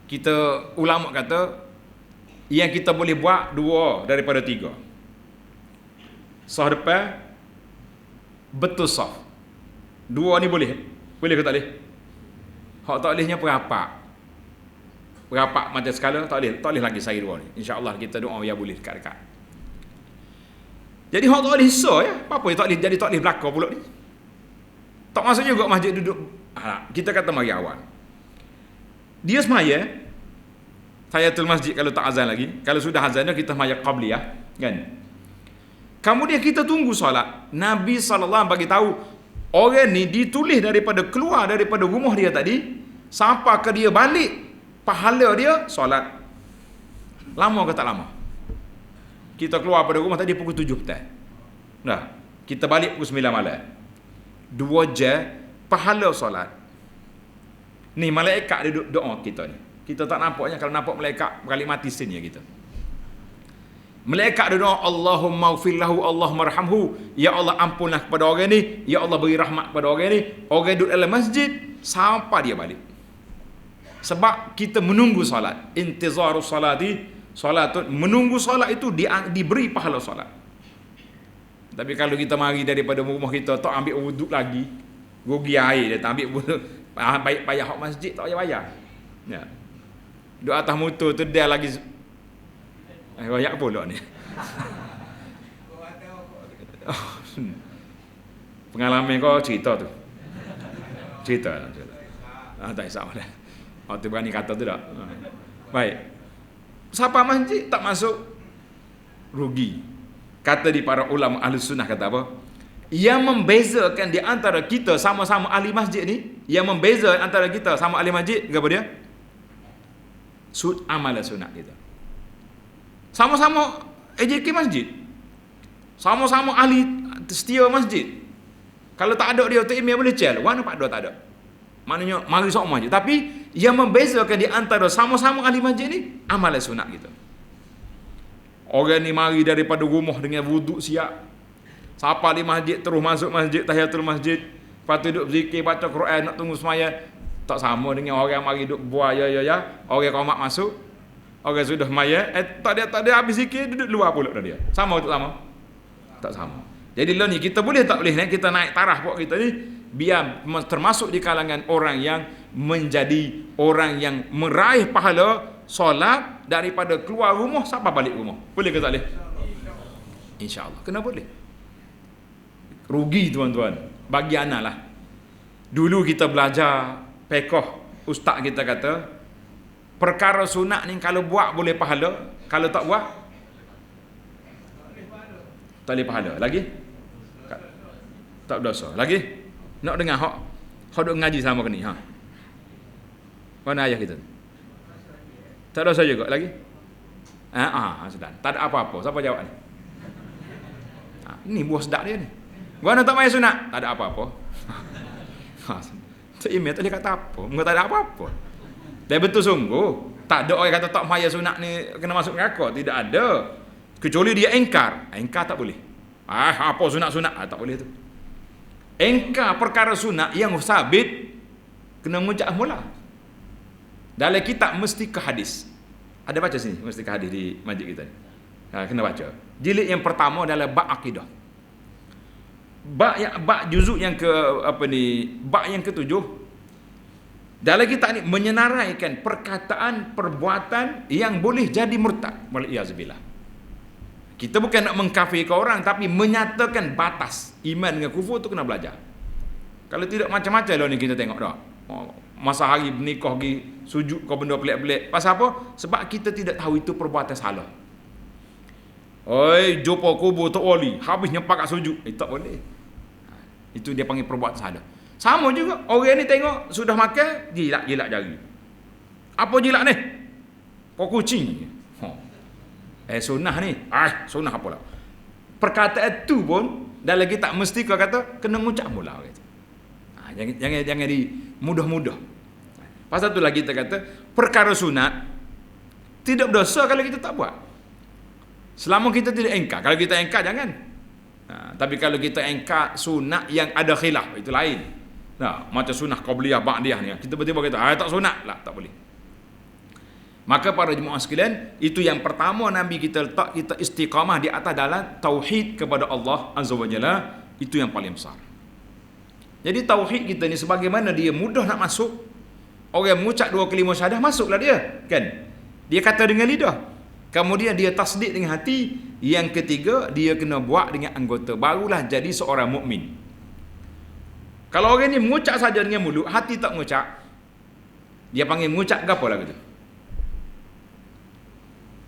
Kita ulama kata, yang kita boleh buat 2 daripada 3. Saf depan, betul saf. 2 ni boleh. Boleh ke tak boleh? Hak tak bolehnya perapak macam sekala tak boleh lagi saya 2 ni. InsyaAllah kita doa ya boleh dekat-dekat. Jadi hak tak boleh hisar ya. Apa tak boleh jadi tak boleh belakang pula ni. Tak masuk juga masjid duduk. Kita kata mari awal. Dia semaya tahiyatul masjid kalau tak azan lagi. Kalau sudah azan dah kita semaya qabliyah kan. Kemudian kita tunggu solat. Nabi SAW bagi tahu orang ni ditulis daripada keluar daripada rumah dia tadi sampai ke dia balik, pahala dia solat. Lama ke tak lama? Kita keluar pada rumah tadi pukul 7 petang. Dah, kita balik pukul 9 malam. 2 jam pahala solat. Ni malaikat dia duduk doa kita ni. Kita tak nampaknya, kalau nampak malaikat balik mati sini ya kita. Malaikat dia doa, Allahumma ighfir lahu, Allahumma arhamhu. Ya Allah ampunlah kepada orang ni, ya Allah beri rahmat kepada orang ni. Orang duduk dalam masjid sampai dia balik. Sebab kita menunggu solat. Intizarus salati, solatun, menunggu solat itu diberi pahala solat. Tapi kalau kita mari daripada rumah kita tak ambil wuduk lagi, rugi air dia tak ambil wuduk, baik payah hak masjid tak payah bayar. Ya. Duduk atas motor tu dia lagi royak pula ni. Pengalaman kau cerita tu. Cerita. Tak kisah lah. Tu berani kata tu tak. Baik. Siapa masjid tak masuk rugi. Kata di para ulama ahli sunnah kata apa? Yang membezakan di antara kita sama-sama ahli masjid ni, yang membeza antara kita sama ahli masjid, apa dia? Amal sunat kita. Sama-sama AJK masjid. Sama-sama ahli setia masjid. Kalau tak ada dia tu email boleh cel. Mana pak dua tak ada. Maknanya mari sama masjid. Tapi yang membezakan di antara sama-sama ahli masjid ni amal sunat kita. Orang ni mari daripada rumah dengan wuduk siap. Siapa di masjid terus masuk masjid tahiyatul masjid, lepas tu duduk berzikir baca Quran nak tunggu semaya. Tak sama dengan orang mari duduk buat ya. Orang qomat masuk, orang sudah semaya, tak ada habis zikir duduk luar pula dah dia. Sama tak sama? Tak sama. Jadi lah ni kita boleh tak boleh kita naik taraf buat kita ni biar termasuk di kalangan orang yang menjadi orang yang meraih pahala solat daripada keluar rumah sampai balik rumah. Boleh ke tak boleh? InsyaAllah. Kena boleh. Rugi tuan-tuan. Bagi anak lah. Dulu kita belajar pekoh, ustaz kita kata perkara sunat ni kalau buat boleh pahala, kalau tak buat tak boleh pahala. Lagi? Tak berdosa. Lagi? Nak dengar hak duk ngaji sama ke ni? Mana ayah kita? Tak dosa juga lagi? Sudah. Tak ada apa-apa. Siapa jawab ni? Ini buah sedap dia ni. Gua nak tak main sunat? Tak ada apa-apa. Tu email tak boleh kata apa. Enggak tak ada apa-apa. Dia betul sungguh. Tak ada orang kata tak maya sunat ni kena masuk neraka. Tidak ada. Kecuali dia engkar. Engkar tak boleh. Apa sunat-sunat? Tak boleh tu. Engkar perkara sunat yang sabit kena mujak mula. Dalam kitab mesti ke hadis. Ada baca sini mesti ke hadis di masjid kita ni. Kena baca. Jilid yang pertama adalah bab akidah. Bab juzuk yang bab yang ketujuh. Dalam kitab ni menyenaraikan perkataan, perbuatan yang boleh jadi murtad. Waliyazbillah. Kita bukan nak mengkafirkan orang, tapi menyatakan batas iman dengan kufur tu kena belajar. Kalau tidak macam-macam lah ni kita tengok dah. Masa hari bernikah pergi sujud kau benda pelik-pelik. Pasal apa? Sebab kita tidak tahu itu perbuatan salah. Oi, jumpa kubur Tok Wali, habis nyempak kat sujud. Tak boleh. Itu dia panggil perbuatan salah. Sama juga, orang ni tengok sudah makan, jilat jari. Apa jilat ni? Kau kucing. Sunnah ni. Sunnah apalah. Perkataan tu pun dalam kitab mesti kau kata kena ngucap mula gitu. Jangan di mudah-mudah. Pasal tu lagi kita kata perkara sunat tidak berdosa kalau kita tak buat. Selama kita tidak engkar. Kalau kita engkar jangan. Tapi kalau kita engkar sunat yang ada khilaf, itu lain. Macam sunah qabliyah ba'diyah ni. Kita tiba-tiba kata, tak sunat lah, tak boleh. Maka para jemaah sekalian, itu yang pertama Nabi kita letak kita istiqamah di atas dalam tauhid kepada Allah Azza wa Jalla. Itu yang paling besar. Jadi tauhid kita ni sebagaimana dia mudah nak masuk. Orang mengucap 2 kalimah syahadah, masuklah dia, kan? Dia kata dengan lidah. Kemudian dia tasdik dengan hati. Yang ketiga, dia kena buat dengan anggota. Barulah jadi seorang mukmin. Kalau orang ni mengucap saja dengan mulut, hati tak mengucap, dia panggil mengucap ke apa lah gitu?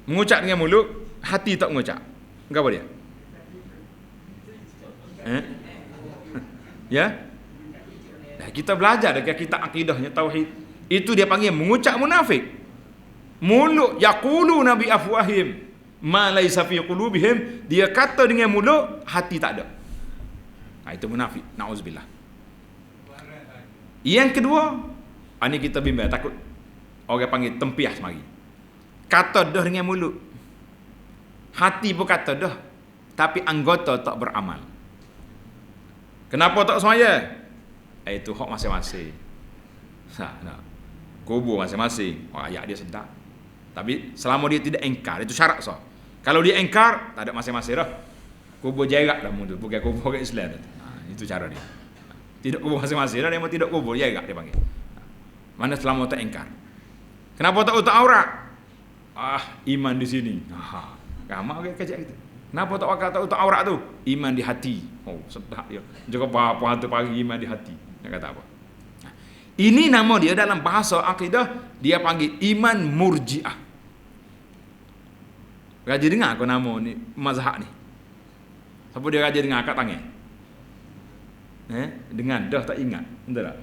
Mengucap dengan mulut, hati tak mengucap. Apa dia? Ya? Kita belajar dekat kitab akidahnya tauhid. Itu dia panggil mengucap munafik. Mulut yaqulu nabi afwahim ma laysa fi qulubihim, dia kata dengan mulut, hati tak ada. Itu munafik. Nauzubillah. Yang kedua, ini kita bimbang takut orang panggil tempias mari. Kata dah dengan mulut, hati pun kata dah, tapi anggota tak beramal. Kenapa tak semaya? Itu hak masing-masing. Kubur masing-masing. Ayat dia sedap. Tapi selama dia tidak engkar, itu syarat sah. Kalau dia engkar, tak ada masing-masing dah. Kubur jarak dah muncul, bukan kubur orang Islam. Itu cara dia. Tidak kubur masing-masing dah, dia mau tidak kubur jarak dia panggil. Mana selama tak engkar. Kenapa tak utak aurat? Iman di sini. Ramai orang kejap kita. Kenapa tak utak aurat tu? Iman di hati. Sedap dia. Juga apa hantu pagi iman di hati. Dia kata apa? Ini nama dia dalam bahasa akidah, dia panggil iman murji'ah. Raja dengar aku nama ni mazhab ni. Siapa dia raja dengar kat tangan? Dengar dah tak ingat. Betul tak?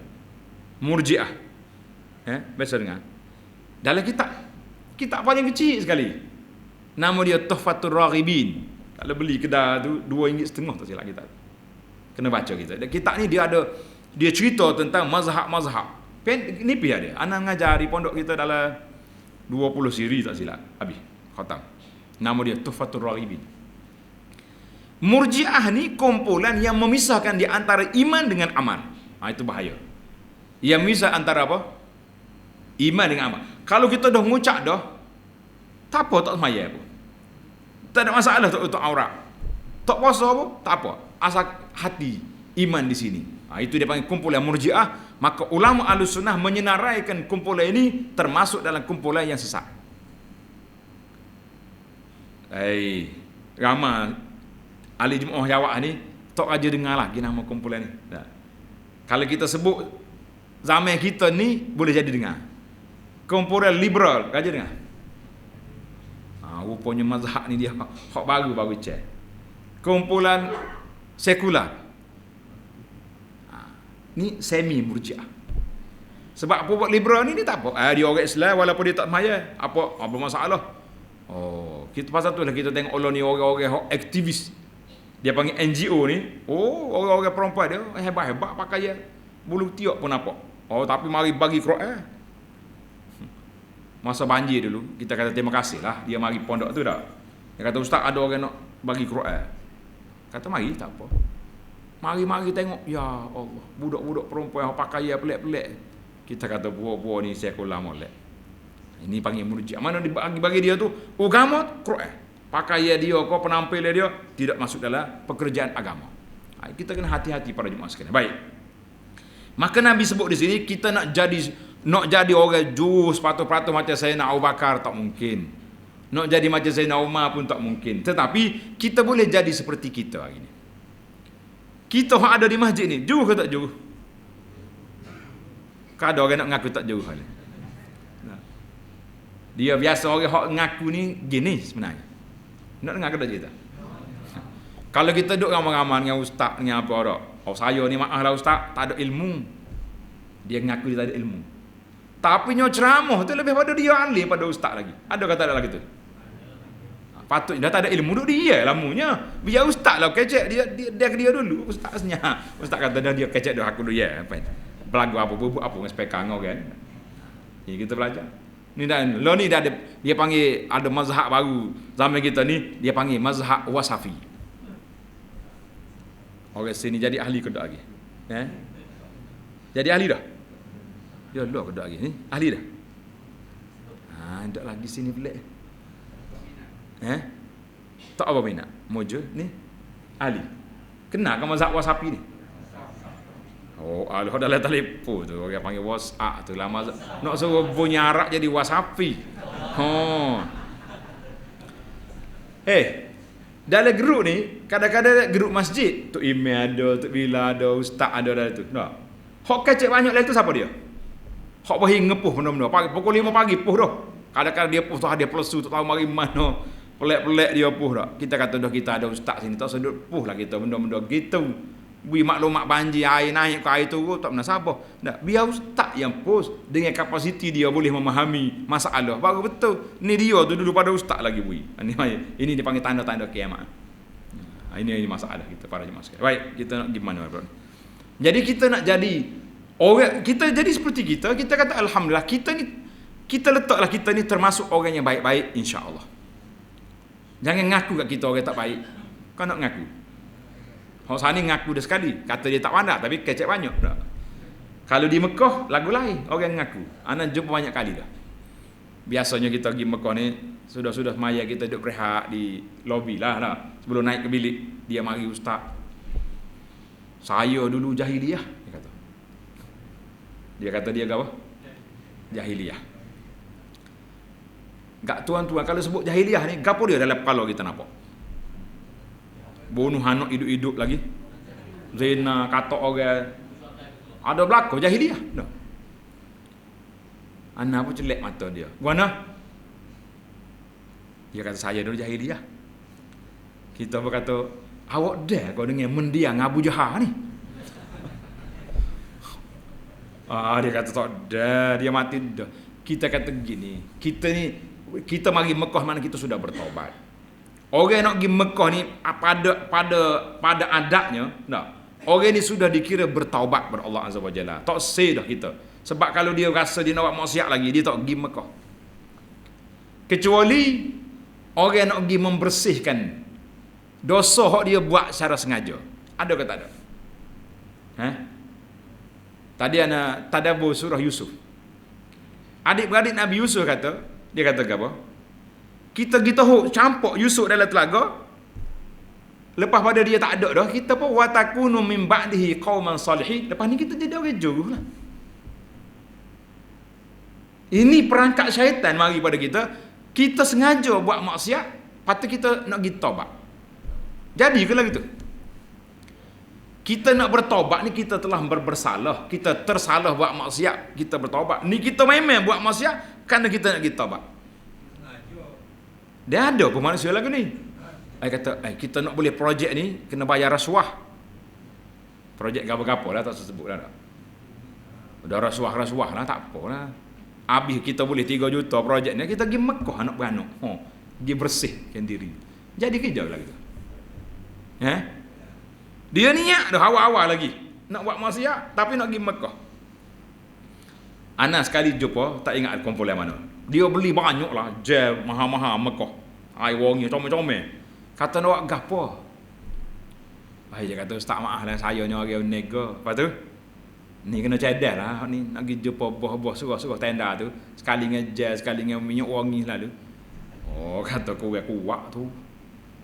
Murji'ah. Biasa dengar. Dalam kitab paling kecil sekali. Nama dia Tuhfatur Raghibin. Kalau beli kedai tu RM2.5 tak silap kita. Kena baca kita. Kitab ni dia cerita tentang mazhab-mazhab. Nipis dia. Anak mengajar di pondok kita dalam 20 siri tak silap. Habis. Khatam. Nama dia Tuhfatur Raghibin. Murji'ah ni kumpulan yang memisahkan di antara iman dengan amal. Itu bahaya. Yang memisah antara apa? Iman dengan amal. Kalau kita dah mengucap dah, tak apa tak semaya pun. Tak ada masalah untuk aurat. Tak puasa apa? Tak apa. Asal hati iman di sini. Itu dia panggil kumpulan Murji'ah. Maka ulama Ahlussunnah menyenaraikan kumpulan ini termasuk dalam kumpulan yang sesat. Ramai ahli jemaah jawab ni tak aja dengar lagi nama kumpulan ni. Kalau kita sebut zaman kita ni boleh jadi dengar. Kumpulan liberal aja dengar. Rupanya mazhab ni dia hak baru cek. Kumpulan sekular. Ni semi murji'ah. Sebab apa buat liberal ni dia tak apa. Dia orang Islam walaupun dia tak semaya. Apa masalah? Kita pasal tu lah kita tengok Allah ni orang-orang aktivis. Dia panggil NGO ni. Orang-orang perempuan dia hebat-hebat pakai bulu tiok pun nampak. Tapi mari bagi Quran. Masa banjir dulu, kita kata terima kasih lah dia mari pondok tu dah. Dia kata ustaz ada orang nak bagi Quran. Kata mari tak apa. Mari tengok, ya Allah, budak-budak perempuan yang pakai pelik-pelik. Kita kata buah-buah ni sekular molek. Ini panggil murji'ah. Mana dibagi dia tu agama Quran. pakaian dia, penampilan dia tidak masuk dalam pekerjaan agama. Kita kena hati-hati para jemaah sekalian. Baik. Maka Nabi sebut di sini kita nak jadi orang jurus patuh-patuh macam Sayyidina Abu Bakar tak mungkin. Nak jadi macam Sayyidina Umar pun tak mungkin. Tetapi kita boleh jadi seperti kita hari ini. Kita yang ada di masjid ni, jauh ke tak jauh? Kadang orang nak ngaku tak jauh. Dia biasa orang yang ngaku ni gini sebenarnya. Nak dengar ke tak cerita? Kalau kita duduk ramai-ramai dengan ustaz, dengan apa orang, oh saya ni maaf lah ustaz, tak ada ilmu. Dia ngaku dia tak ada ilmu. Tapi nyo ceramah tu lebih pada dia ahli pada ustaz lagi. Ada kata ada lagi tu? Patutnya dah tak ada ilmu duduk dia lamunya. Biar ustaz lah kecek dia dulu ustaznya. Ustaz kata dia kecek dah aku dulu ya. Belagu apa buat apa dengan speaker ngau kan. Ni kita belajar. Ni dah lo ni dah ada, dia panggil ada mazhab baru zaman kita ni, dia panggil mazhab wasafi. Orang sini jadi ahli ke tak lagi? Jadi ahli dah? Ya lo ke tak lagi ni? Ahli dah? Tak lagi sini pelik. Tak apa minat. Mojo ni ahli. Kenal ke mazhab wasafi ni? Oh, kalau dalam telefon tu orang panggil WhatsApp tu lah mazhab. Nak suruh bunyi Arab jadi wasafi. Dalam grup ni kadang-kadang grup masjid tu email ada, tu bila ada, ustaz ada dalam tu. Nah. Hok kecek banyak lain tu siapa dia? Hok bahi ngepuh benda-benda. Pukul 5 pagi puh dah. Kadang-kadang dia puh tu ada pelesu tak tahu mari mana. Pelek-pelek dia puh dah. Kita kata dah kita ada ustaz sini tak sedut puh lah kita benda-benda gitu. Beri maklumat banjir, air naik ke air turun tak pernah sabar. Tak, biar ustaz yang post dengan kapasiti dia boleh memahami masalah. Baru betul. Ni dia tu dulu pada ustaz lagi beri. Ini dipanggil tanda-tanda kiamat. Ini masalah kita para jemaah sekalian. Baik, kita nak gimana bro? Jadi kita nak jadi orang, kita jadi seperti kita kata alhamdulillah kita letaklah kita ni termasuk orang yang baik-baik insya-Allah. Jangan ngaku kat kita orang tak baik. Kau nak ngaku? Hak sani ngaku dah sekali, kata dia tak pandai tapi kecek banyak dah. Kalau di Mekah lagu lain, orang ngaku. Ana jumpa banyak kali dah. Biasanya kita pergi Mekah ni sudah maya kita duduk berehat di lobi lah. Sebelum naik ke bilik, dia mari ustaz. Saya dulu jahiliyah, dia kata. Dia kata dia apa? Jahiliyah. Gak tuan-tuan kalau sebut jahiliyah ni, gapo dia dalam kepala kita nampak? Bunuh anak hidup-hidup lagi. Zina, katok orang. Ada berlaku jahiliyah. No. Anak pun celek mata dia. Gimana? Dia kata saya dulu jahiliyah. Kita berkata, awak dah kau dengan mendiang Abu Jahal ni. Dia kata tak dah, dia mati dah. Kita kata gini, kita mari Mekah mana kita sudah bertaubat. Orang nak pergi Mekah ni pada adatnya, tak. Orang ni sudah dikira bertaubat kepada Allah Azza wa Jalla. Tak say dah kita. Sebab kalau dia rasa dia nak buat maksiat lagi, dia tak pergi Mekah. Kecuali orang nak pergi membersihkan dosa hak dia buat secara sengaja. Ada ke tak ada? Tadi ana tadabbur surah Yusuf. Adik-beradik Nabi Yusuf kata, dia kata apa? Kita tahu campur Yusuf dalam telaga. Lepas pada dia tak ada dah, kita pun watakunu min ba'dihi qauman salihin. Lepas ni kita jadi orang jauh lah. Ini perangkap syaitan mari pada kita. Kita sengaja buat maksiat, patut kita nak pergi taubat. Jadi ke lah gitu? Kita nak bertaubat ni kita telah bersalah. Kita tersalah buat maksiat, kita bertaubat. Ni kita memang buat maksiat kerana kita nak pergi taubat. Dia ada pun manusia lagu ni. Kata, kita nak boleh projek ni kena bayar rasuah. Projek gapa-gapa lah tak sebut lah. Udah rasuah lah tak apa lah. Habis kita boleh 3 juta projek ni, kita pergi Mekah nak beranak. Dia bersihkan diri. Jadi kerja lah gitu. Dia niat dah awal-awal lagi nak buat maksiat tapi nak pergi Mekah. Ana sekali jumpa, tak ingat kumpulan mana. Dia beli banyak lah, gel mahal-mahal Mekah. Air wangi, comel-comel. Kata nak buat gapo? Dia kata, ustaz maaf lah, saya ni orang nega. Lepas tu, ni kena cedek lah. Ni nak pergi jumpa bos-bos suruh tenda tu. Sekali dengan gel, sekali dengan minyak wangi lalu. Oh, kata kurang kuat tu.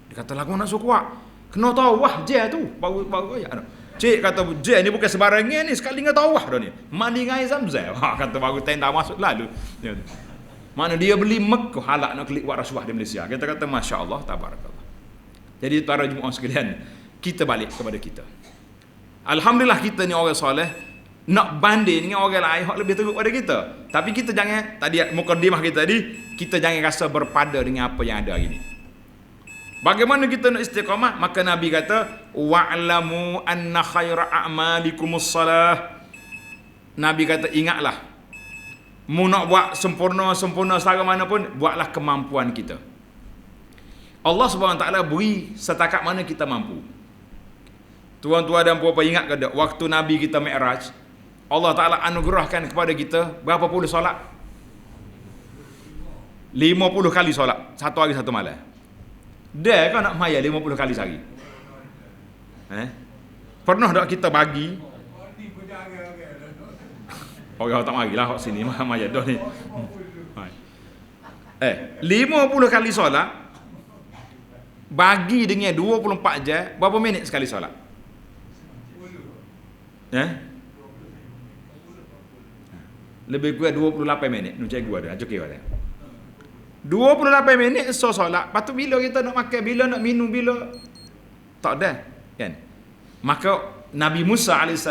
Dia kata lagu nak suruh kuat. Kena tawah je tu. Baru ayat tu. Cik kata je ni bukan sebarangan ni, sekali dengan tawah dah ni. Mandi dengan air Zamzam. Kata baru tenda masuk lalu. Mana dia beli Mekah halak nak klik buat rasuah di Malaysia. Kita kata masya-Allah tabarakallah. Jadi para jemaah sekalian, kita balik kepada kita. Alhamdulillah kita ni orang soleh, nak banding dengan orang lain yang lebih teruk pada kita. Tapi kita jangan, tadi mukadimah kita tadi, kita jangan rasa berpada dengan apa yang ada hari ni. Bagaimana kita nak istiqamah? Maka Nabi kata, wa'lamu anna khaira a'malikumus salah. Nabi kata, ingatlah, mu nak buat sempurna selama mana pun, buatlah kemampuan kita. Allah SWT beri setakat mana kita mampu. Tuan-tuan dan puan-puan ingat ke tak, waktu Nabi kita Mi'raj, Allah Ta'ala anugerahkan kepada kita berapa puluh solat? 50 kali solat, satu hari satu malam. Dia kan nak maya 50 kali sehari. Pernah tak kita bagi? Orang tak marilah kat sini maya dah ni. 50 kali solat bagi dengan 24 jam, berapa minit sekali solat? Lebih kurang 28 minit. Nu cikgu ada, ajuk kira. 28 minit solat. Lepas tu bila kita nak makan, bila nak minum, bila tak ada, kan? Maka Nabi Musa AS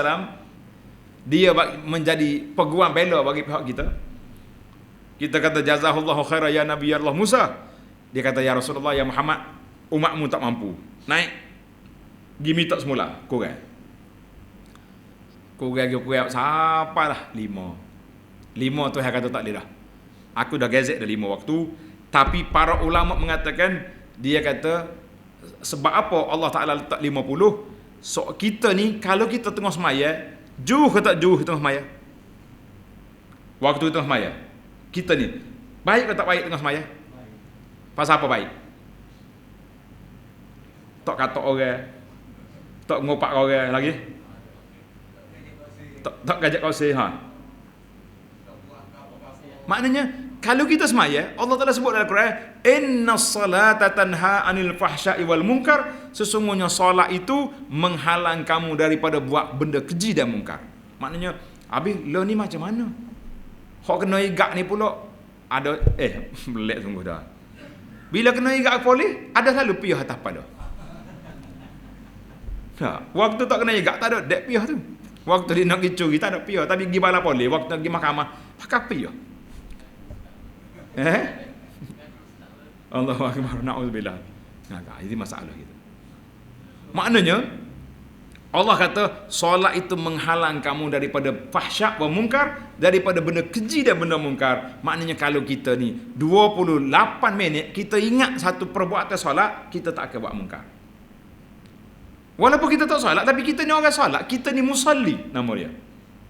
dia menjadi peguam bela bagi pihak kita. Kita kata jazahullahu khairan ya Nabi Allah Musa. Dia kata ya Rasulullah ya Muhammad, umatmu tak mampu. Naik. Gimi tak semula, kurang sampailah 5 tu saya kata tak boleh dah. Aku dah gazet dah 5 waktu. Tapi para ulama mengatakan, dia kata sebab apa Allah Ta'ala letak 50? So kita ni, kalau kita tengah semaya, juh ke tak juh tengah semaya? Waktu tengah semaya, kita ni baik ke tak baik tengah semaya? Pasal apa baik? Tak kata orang, tak ngopak orang lagi, tak gajak kau Maknanya kalau kita semaya, Allah Taala sebut dalam Quran, innas salata tanha anil fahsya'i wal munkar, sesungguhnya solat itu menghalang kamu daripada buat benda keji dan mungkar. Maknanya habis lo ni macam mana? Hok kena igak ni pula ada belak sungguh dah. Bila kena igak polis, ada selalu piyah atas pada. Waktu tak kena igak tak ada dek piyah tu. Waktu dia nak pergi curi tak ada piyah, tapi pergi bala polis, waktu nak pergi mahkamah pakai piyah. Allahu akbar, naudzubillah. Ini masalah kita. Maknanya Allah kata solat itu menghalang kamu daripada fahsyak wa munkar, daripada benda keji dan benda mungkar. Maknanya kalau kita ni 28 minit kita ingat satu perbuatan solat, kita tak akan buat mungkar. Walaupun kita tak solat, tapi kita ni orang solat, kita ni musalli nama dia.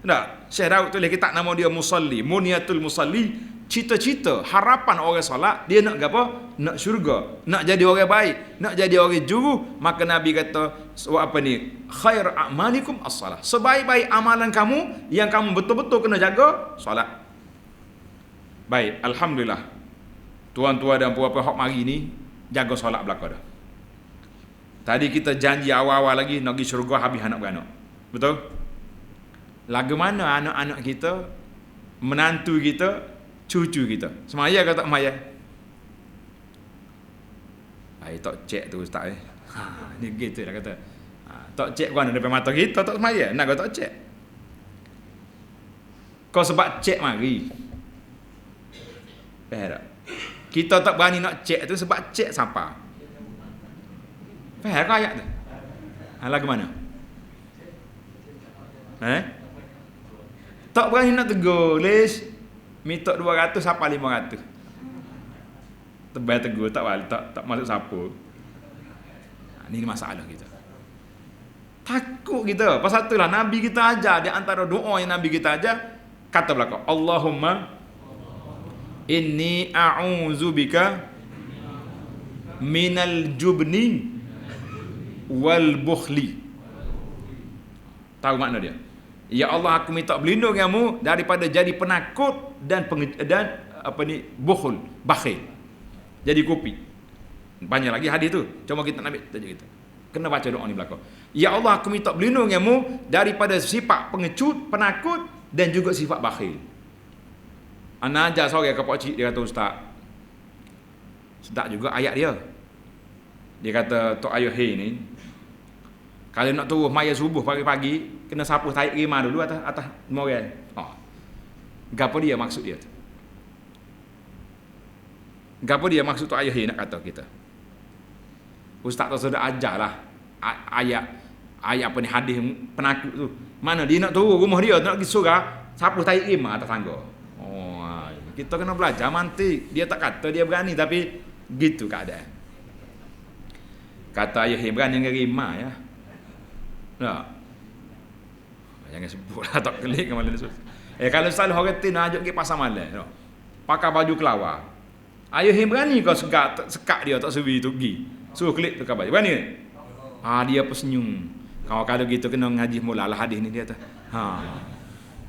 Tak, Syekh Daud tulis kitab nama dia musalli, Muniyatul Musalli. Cita-cita, harapan orang solat, dia nak apa? Nak syurga, nak jadi orang baik, nak jadi orang juru. Maka Nabi kata, apa ni? Khair a'malikum as-salah. Sebaik-baik amalan kamu, yang kamu betul-betul kena jaga, solat. Baik, alhamdulillah. Tuan-tuan dan puan-puan hak mari ni jaga solat belaka dah. Tadi kita janji awal-awal lagi nak pergi syurga habis anak beranak. Betul? Lagu mana anak-anak kita, menantu kita, cucu kita? Semaya ke tak semaya? Tak cek tu ustaz ni gitu dah kata. Tak cek kan depan mata kita tak semaya. Nak kau tak cek. Kau sebab cek mari. Faham tak? Kita tak berani nak cek tu sebab cek siapa? Faham ke ayat tu? Lagu mana? Tak berani nak tegur, Liz. Minta 200 siapa 500. Tebal tegur tak balik, tak masuk siapa. Ini masalah kita. Takut kita. Pasal itulah Nabi kita ajar, di antara doa yang Nabi kita ajar, kata belakang, Allahumma inni a'udzubika minal jubni wal bukhli. Tahu makna dia? Ya Allah, aku minta berlindung denganmu daripada jadi penakut dan bukhul, bakhil. jadi kopi. Banyak lagi hadis tu. Cuma kita nak ambil tajuk kita. Kena baca doa ni belakang. Ya Allah, aku minta berlindungmu daripada sifat pengecut, penakut dan juga sifat bakhil. Ana ajar seorang ke pak cik, dia kata, ustaz, sedap juga ayat dia. Dia kata, Tok Ayuh ni, kalau nak turun maya subuh pagi-pagi, kena sapu tarik rimah dulu atas moral. Gapo dia maksud dia tu? Gapo dia maksud Tok Ayuh nak kata kita? Ustaz tu sudah ajarlah ayat apa ni, hadis penakut tu. Mana dia nak turun rumah dia, nak pergi surau, sapu tarik rimah atas tangga. Kita kena belajar mantik. Dia tak kata dia berani, tapi gitu keadaan. Kata Ayuh berani dengan rimah ya. Tak. Jangan sebut lah, tak kelik ke malam ni. Kalau selalu orang tin ajak pergi pasar malam, no. Pakai baju kelawar. Ayuh berani kau sekat dia tak sewi tu pergi. Suruh klik tukar baju. Berani ke? Dia tersenyum. Kalau gitu kena ngaji mulalah hadis ni dia tu.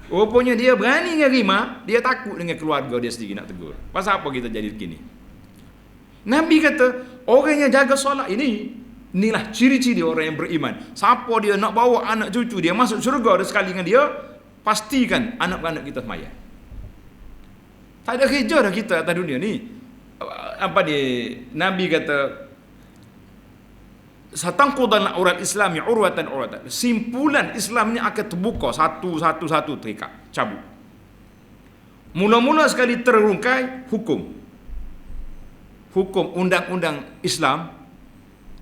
Rupanya dia berani dengan rimah, dia takut dengan keluarga dia sendiri nak tegur. Pasal apa kita jadi begini? Nabi kata, orang yang jaga solat inilah ciri-ciri orang yang beriman. Siapa dia nak bawa anak cucu dia masuk syurga sekali dengan dia, pastikan anak-anak kita semaya. Tak ada kerja dah kita atas dunia ni. Apa dia? Nabi kata, satangqudan urat Islami urwatan. Simpulan Islam ni akan terbuka satu terikat, cabut. Mula-mula sekali terungkai hukum undang-undang Islam.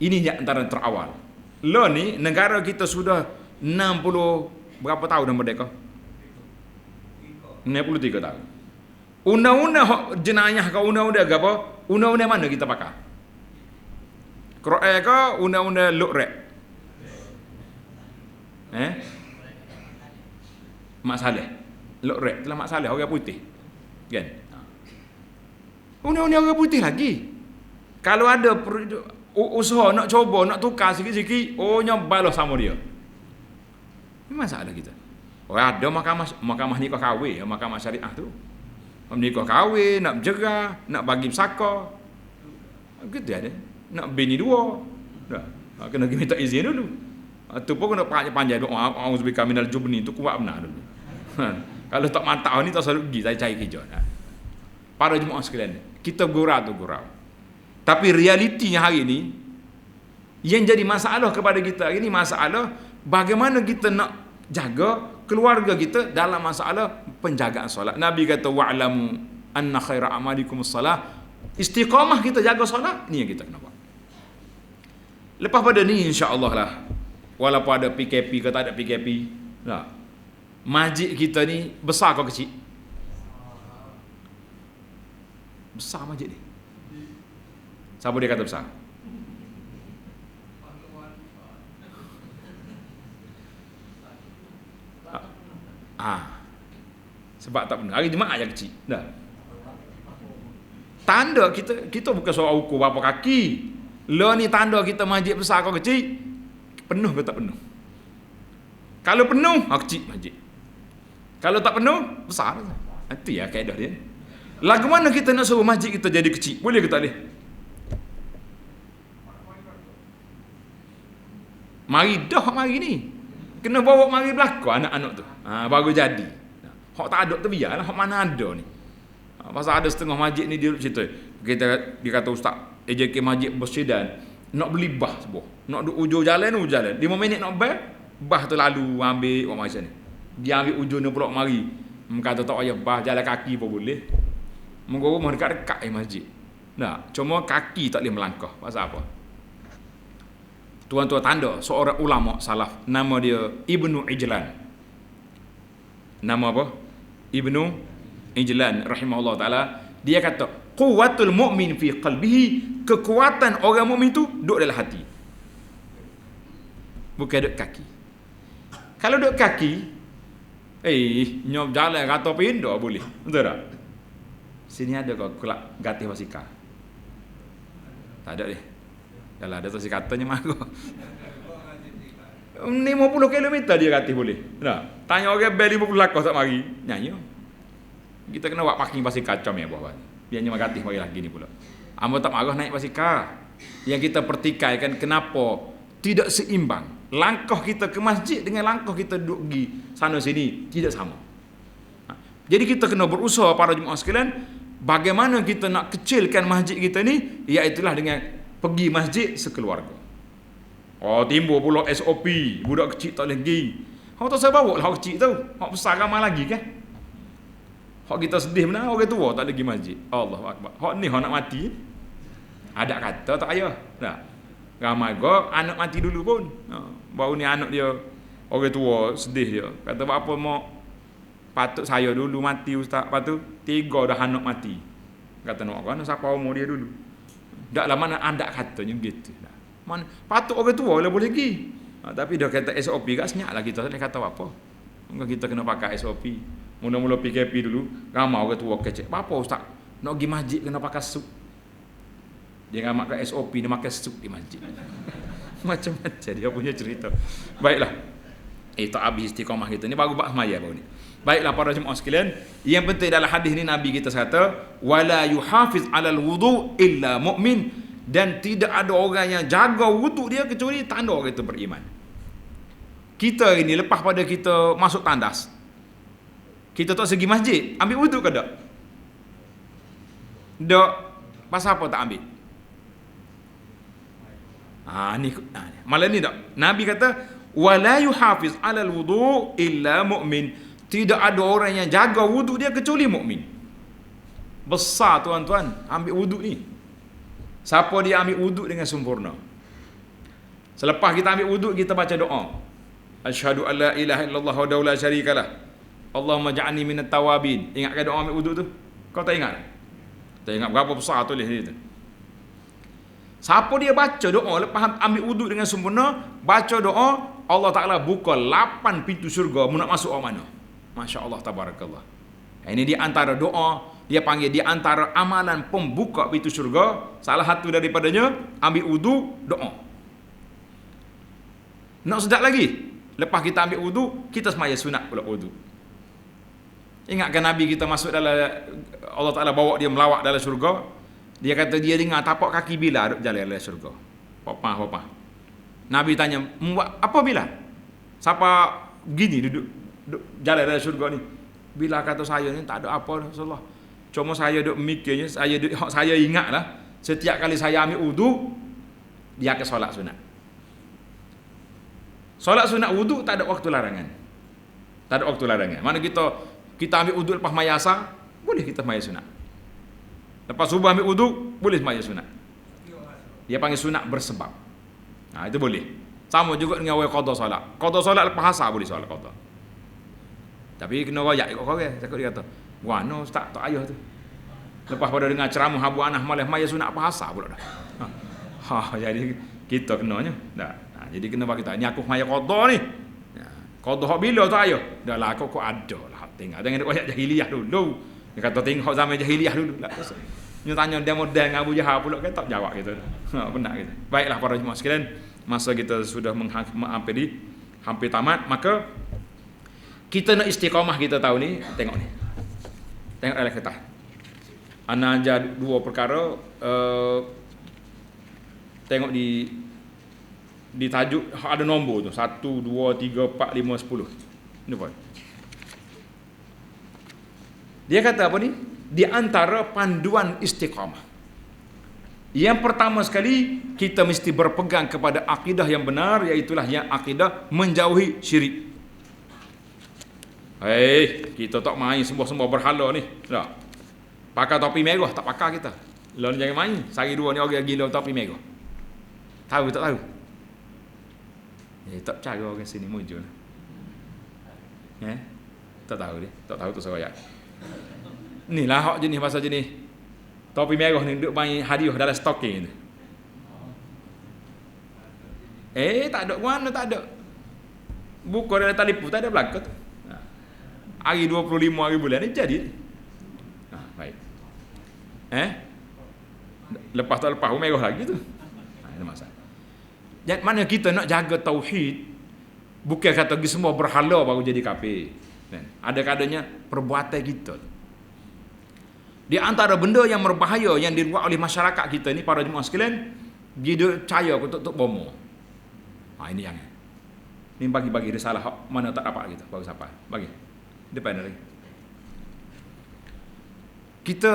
Ini yang antara terawal. Lo ni negara kita sudah 60 berapa tahun dah merdeka? 63 tahun. Undang-undang jenayah ke undang-undang apa? Undang-undang mana kita pakai? Quran ke undang-undang Luqrat? Mak Saleh. Luqrat itulah Mak Saleh, orang putih. Kan? Undang-undang orang putih lagi. Kalau ada usaha nak cuba, nak tukar sikit-sikit, balas sama dia. Ini masalah kita. Ada mahkamah nikah kahwin, mahkamah syariah tu. Nikah kahwin, nak berjerah, nak bagi pesaka. Gitu ada. Nak bini dua, kena minta izin dulu. Tu pun kena panjang doa, auzubillahi minal jubni, tu kuat benar dulu. Kalau tak mantap ni tak selalu pergi cari kerja. Para jemaah sekalian, kita gurau. Tapi realitinya hari ini yang jadi masalah kepada kita hari ini, masalah bagaimana kita nak jaga keluarga kita dalam masalah penjagaan solat. Nabi kata wa'lamu anna khaira amalikum as-salah. Istiqamah kita jaga solat, ni yang kita kena buat. Lepas pada ni insya-Allah lah, walaupun ada PKP ke tak ada PKP, masjid kita ni besar ke kecil? Besar masjid ni. Siapa dia kata besar? Sebab tak benar. Hari Jumaat yang kecil. Dah. Tanda kita bukan soal ukur berapa kaki. Lo ni tanda kita masjid besar ke kecil, penuh ke tak penuh. Kalau penuh, kecil masjid. Kalau tak penuh, besar. Itu ya kaedah dia. Lagu mana kita nak suruh masjid kita jadi kecil? Boleh ke tak boleh? Mari ni. Kena bawa mari belakang anak-anak tu. Baru jadi. Hak tak ada tu biarlah, hak mana ada ni. Pasal ada setengah masjid ni dia cerita. Dia kata ustaz, AJK masjid Bersidan nak beli bah sebuah. Nak duk ujung jalan. 5 minit nak bah tu lalu ambil orang macam ni. Dia ambil ujung ni pulak mari. Kata tak payah bah, jalan kaki pun boleh. Muka rumah dekat-dekat masjid. Cuma kaki tak boleh melangkah. Pasal apa? Tuan-tuan tanda seorang ulama salaf, nama dia Ibnu Ijlan. Nama apa? Ibnu Ijlan rahimahullah taala. Dia kata quwwatul mu'min fi qalbihi, kekuatan orang mukmin tu duduk dalam hati, bukan duduk kaki. Kalau duduk kaki, nyop jalan kata pindah boleh, betul tak? Sini ada kau kelak gatih basikal? Tak ada deh. Dah lah, ada tu si katanya marah. 50 km dia gatih boleh. Tanya orang bel 50 lakah tak mari, nyanyi. Kita kena buat parking basikal macam ya buat. Biarnya gatih mari lagi ni pula. Amba tak marah naik basikal. Yang kita pertikaikan kenapa tidak seimbang. Langkah kita ke masjid dengan langkah kita duduk pergi sana sini tidak sama. Jadi kita kena berusaha para jemaah sekalian, bagaimana kita nak kecilkan masjid kita ni, iaitulah dengan pergi masjid sekeluarga. Oh, timbul pula SOP, budak kecil tak boleh pergi. Hak tak saya bawa lah hak kecil tu. Hak besar ramai lagi kan. Hak kita sedih benar orang tua tak lagi masjid. Allahu akbar. Hak ni hak nak mati. Ada kata tak payah. Dah. Ramai go anak mati dulu pun. Baru ni anak dia orang tua sedih dia. Kata apa mau patut saya dulu mati ustaz. Lepas tu 3 dah anak mati. Kata nak kan siapa umur dia dulu. Tak lama nak ada katanya gitu. Mana patut orang tua lah boleh pergi. Tapi dia kata SOP kat senyap lah kita tak boleh kata apa. Mungkin kita kena pakai SOP. Mula-mula PKP dulu, ramai orang tua kecek. Apa ustaz? Nak pergi masjid kena pakai sup. Dia ngamak ke SOP, dia makan sup di masjid. Macam-macam dia punya cerita. Baiklah. Tak habis istiqamah kita ni baru bab semaya baru ni. Baiklah para jemaah sekalian, yang penting dalam hadis ni Nabi kita kata, wala yuhafiz 'alal wudu illa mu'min, dan tidak ada orang yang jaga wudu dia kecuali tanda orang itu beriman. Kita ini lepas pada kita masuk tandas, kita tak segi masjid, ambil wudu ke tak? Tak. Pasal apa tak ambil? Malam ni tak. Nabi kata wala yuhafiz 'alal wudu illa mu'min. Tidak ada orang yang jaga wudu dia kecuali mukmin. Besar tuan-tuan ambil wudu ni. Siapa dia ambil wudu dengan sempurna? Selepas kita ambil wudu kita baca doa. Asyhadu an la ilaha illallah wahdahu la syarikalah. Allahumma ja'alni minat tawabin. Ingatkan doa ambil wudu tu? Kau tak ingat? Tak ingat berapa besar tulis dia tu. Siapa dia baca doa lepas ambil wudu dengan sempurna, baca doa, Allah Ta'ala buka 8 pintu syurga, mu nak masuk orang mana? Masya Allah, tabarakallah. Ini di antara doa, dia panggil di antara amalan pembuka pintu syurga. Salah satu daripadanya, ambil wudu, doa. Nak sedap lagi? Lepas kita ambil wudu, kita semaya sunat pula wudu. Ingatkan Nabi kita masuk dalam, Allah Ta'ala bawa dia melawak dalam syurga. Dia kata dia dengar tapak kaki Bilal jalan dalam syurga. Papa. Nabi tanya, apa Bilal? Siapa gini duduk jalan dalam syurga ni? Bilal kata saya ni tak ada apa Rasulullah. Cuma saya duduk mikirnya, saya ingatlah setiap kali saya ambil wudu, dia akan solat sunat. Solat sunat wudu tak ada waktu larangan. Tak ada waktu larangan. Mana kita ambil wudu lepas maya asar, boleh kita maya sunat. Lepas subuh ambil wudu, boleh maya sunat. Dia panggil sunat bersebab. Itu boleh. Sama juga dengan orang qada solat. Qada solat lepas asar boleh solat qada. Tapi kena royak ikut orang. Takut dia kata, "Wah, no ustaz tak ayah tu." Lepas pada dengar ceramah Abu Anas malah maya sunat apa asar pula dah. Jadi kita kenanya. Dah. Jadi kena bagi tahu, ni aku maya qada ni. Qada hak bila tak ayah? Dah lah kok ada lah. Tengok jangan royak jahiliyah dulu. Dia kata tengok zaman jahiliyah dulu lah. Dia tanya demo dengan Abu Jahal pula kan tak jawab kita. Benar kita. Baiklah para jemaah sekalian, masa kita sudah hampir tamat, maka kita nak istiqamah kita tahu ni, tengok ni. Tengok dalam kertas. Ana ajar 2 perkara, tengok di tajuk ada nombor tu 1 2 3 4 5 10. Ni apa? Dia kata apa ni? Di antara panduan istiqamah. Yang pertama sekali, kita mesti berpegang kepada akidah yang benar, iaitulah yang akidah menjauhi syirik. Kita tak main semua berhala ni. Tak. Pakai topi merah tak pakai kita. Lalu jangan main. Sehari 2 ni orang gila topi merah. Tahu tak tahu? Tak cara orang sini muncul. Tak tahu dia. Tak tahu tu saya. Ni lah hak jenis bahasa jenis topi merah ni duk main hadiah dalam stocking ni. Tak ada mana tak ada. Buka dalam telefon tak ada belakang tu. Hari 25 hari bulan ni jadi. Baik. Lepas tak lepas merah lagi tu. Ada masalah. Jadi mana kita nak jaga tauhid, bukan kata semua berhala baru jadi kafir. Ada kadanya perbuatan kita. Di antara benda yang berbahaya yang dibuat oleh masyarakat kita ni, para jemaah sekalian, dia percaya untuk bomo. Ini yang ni bagi risalah mana tak dapat kita, baru siapa? Bagi. Depan lagi. Kita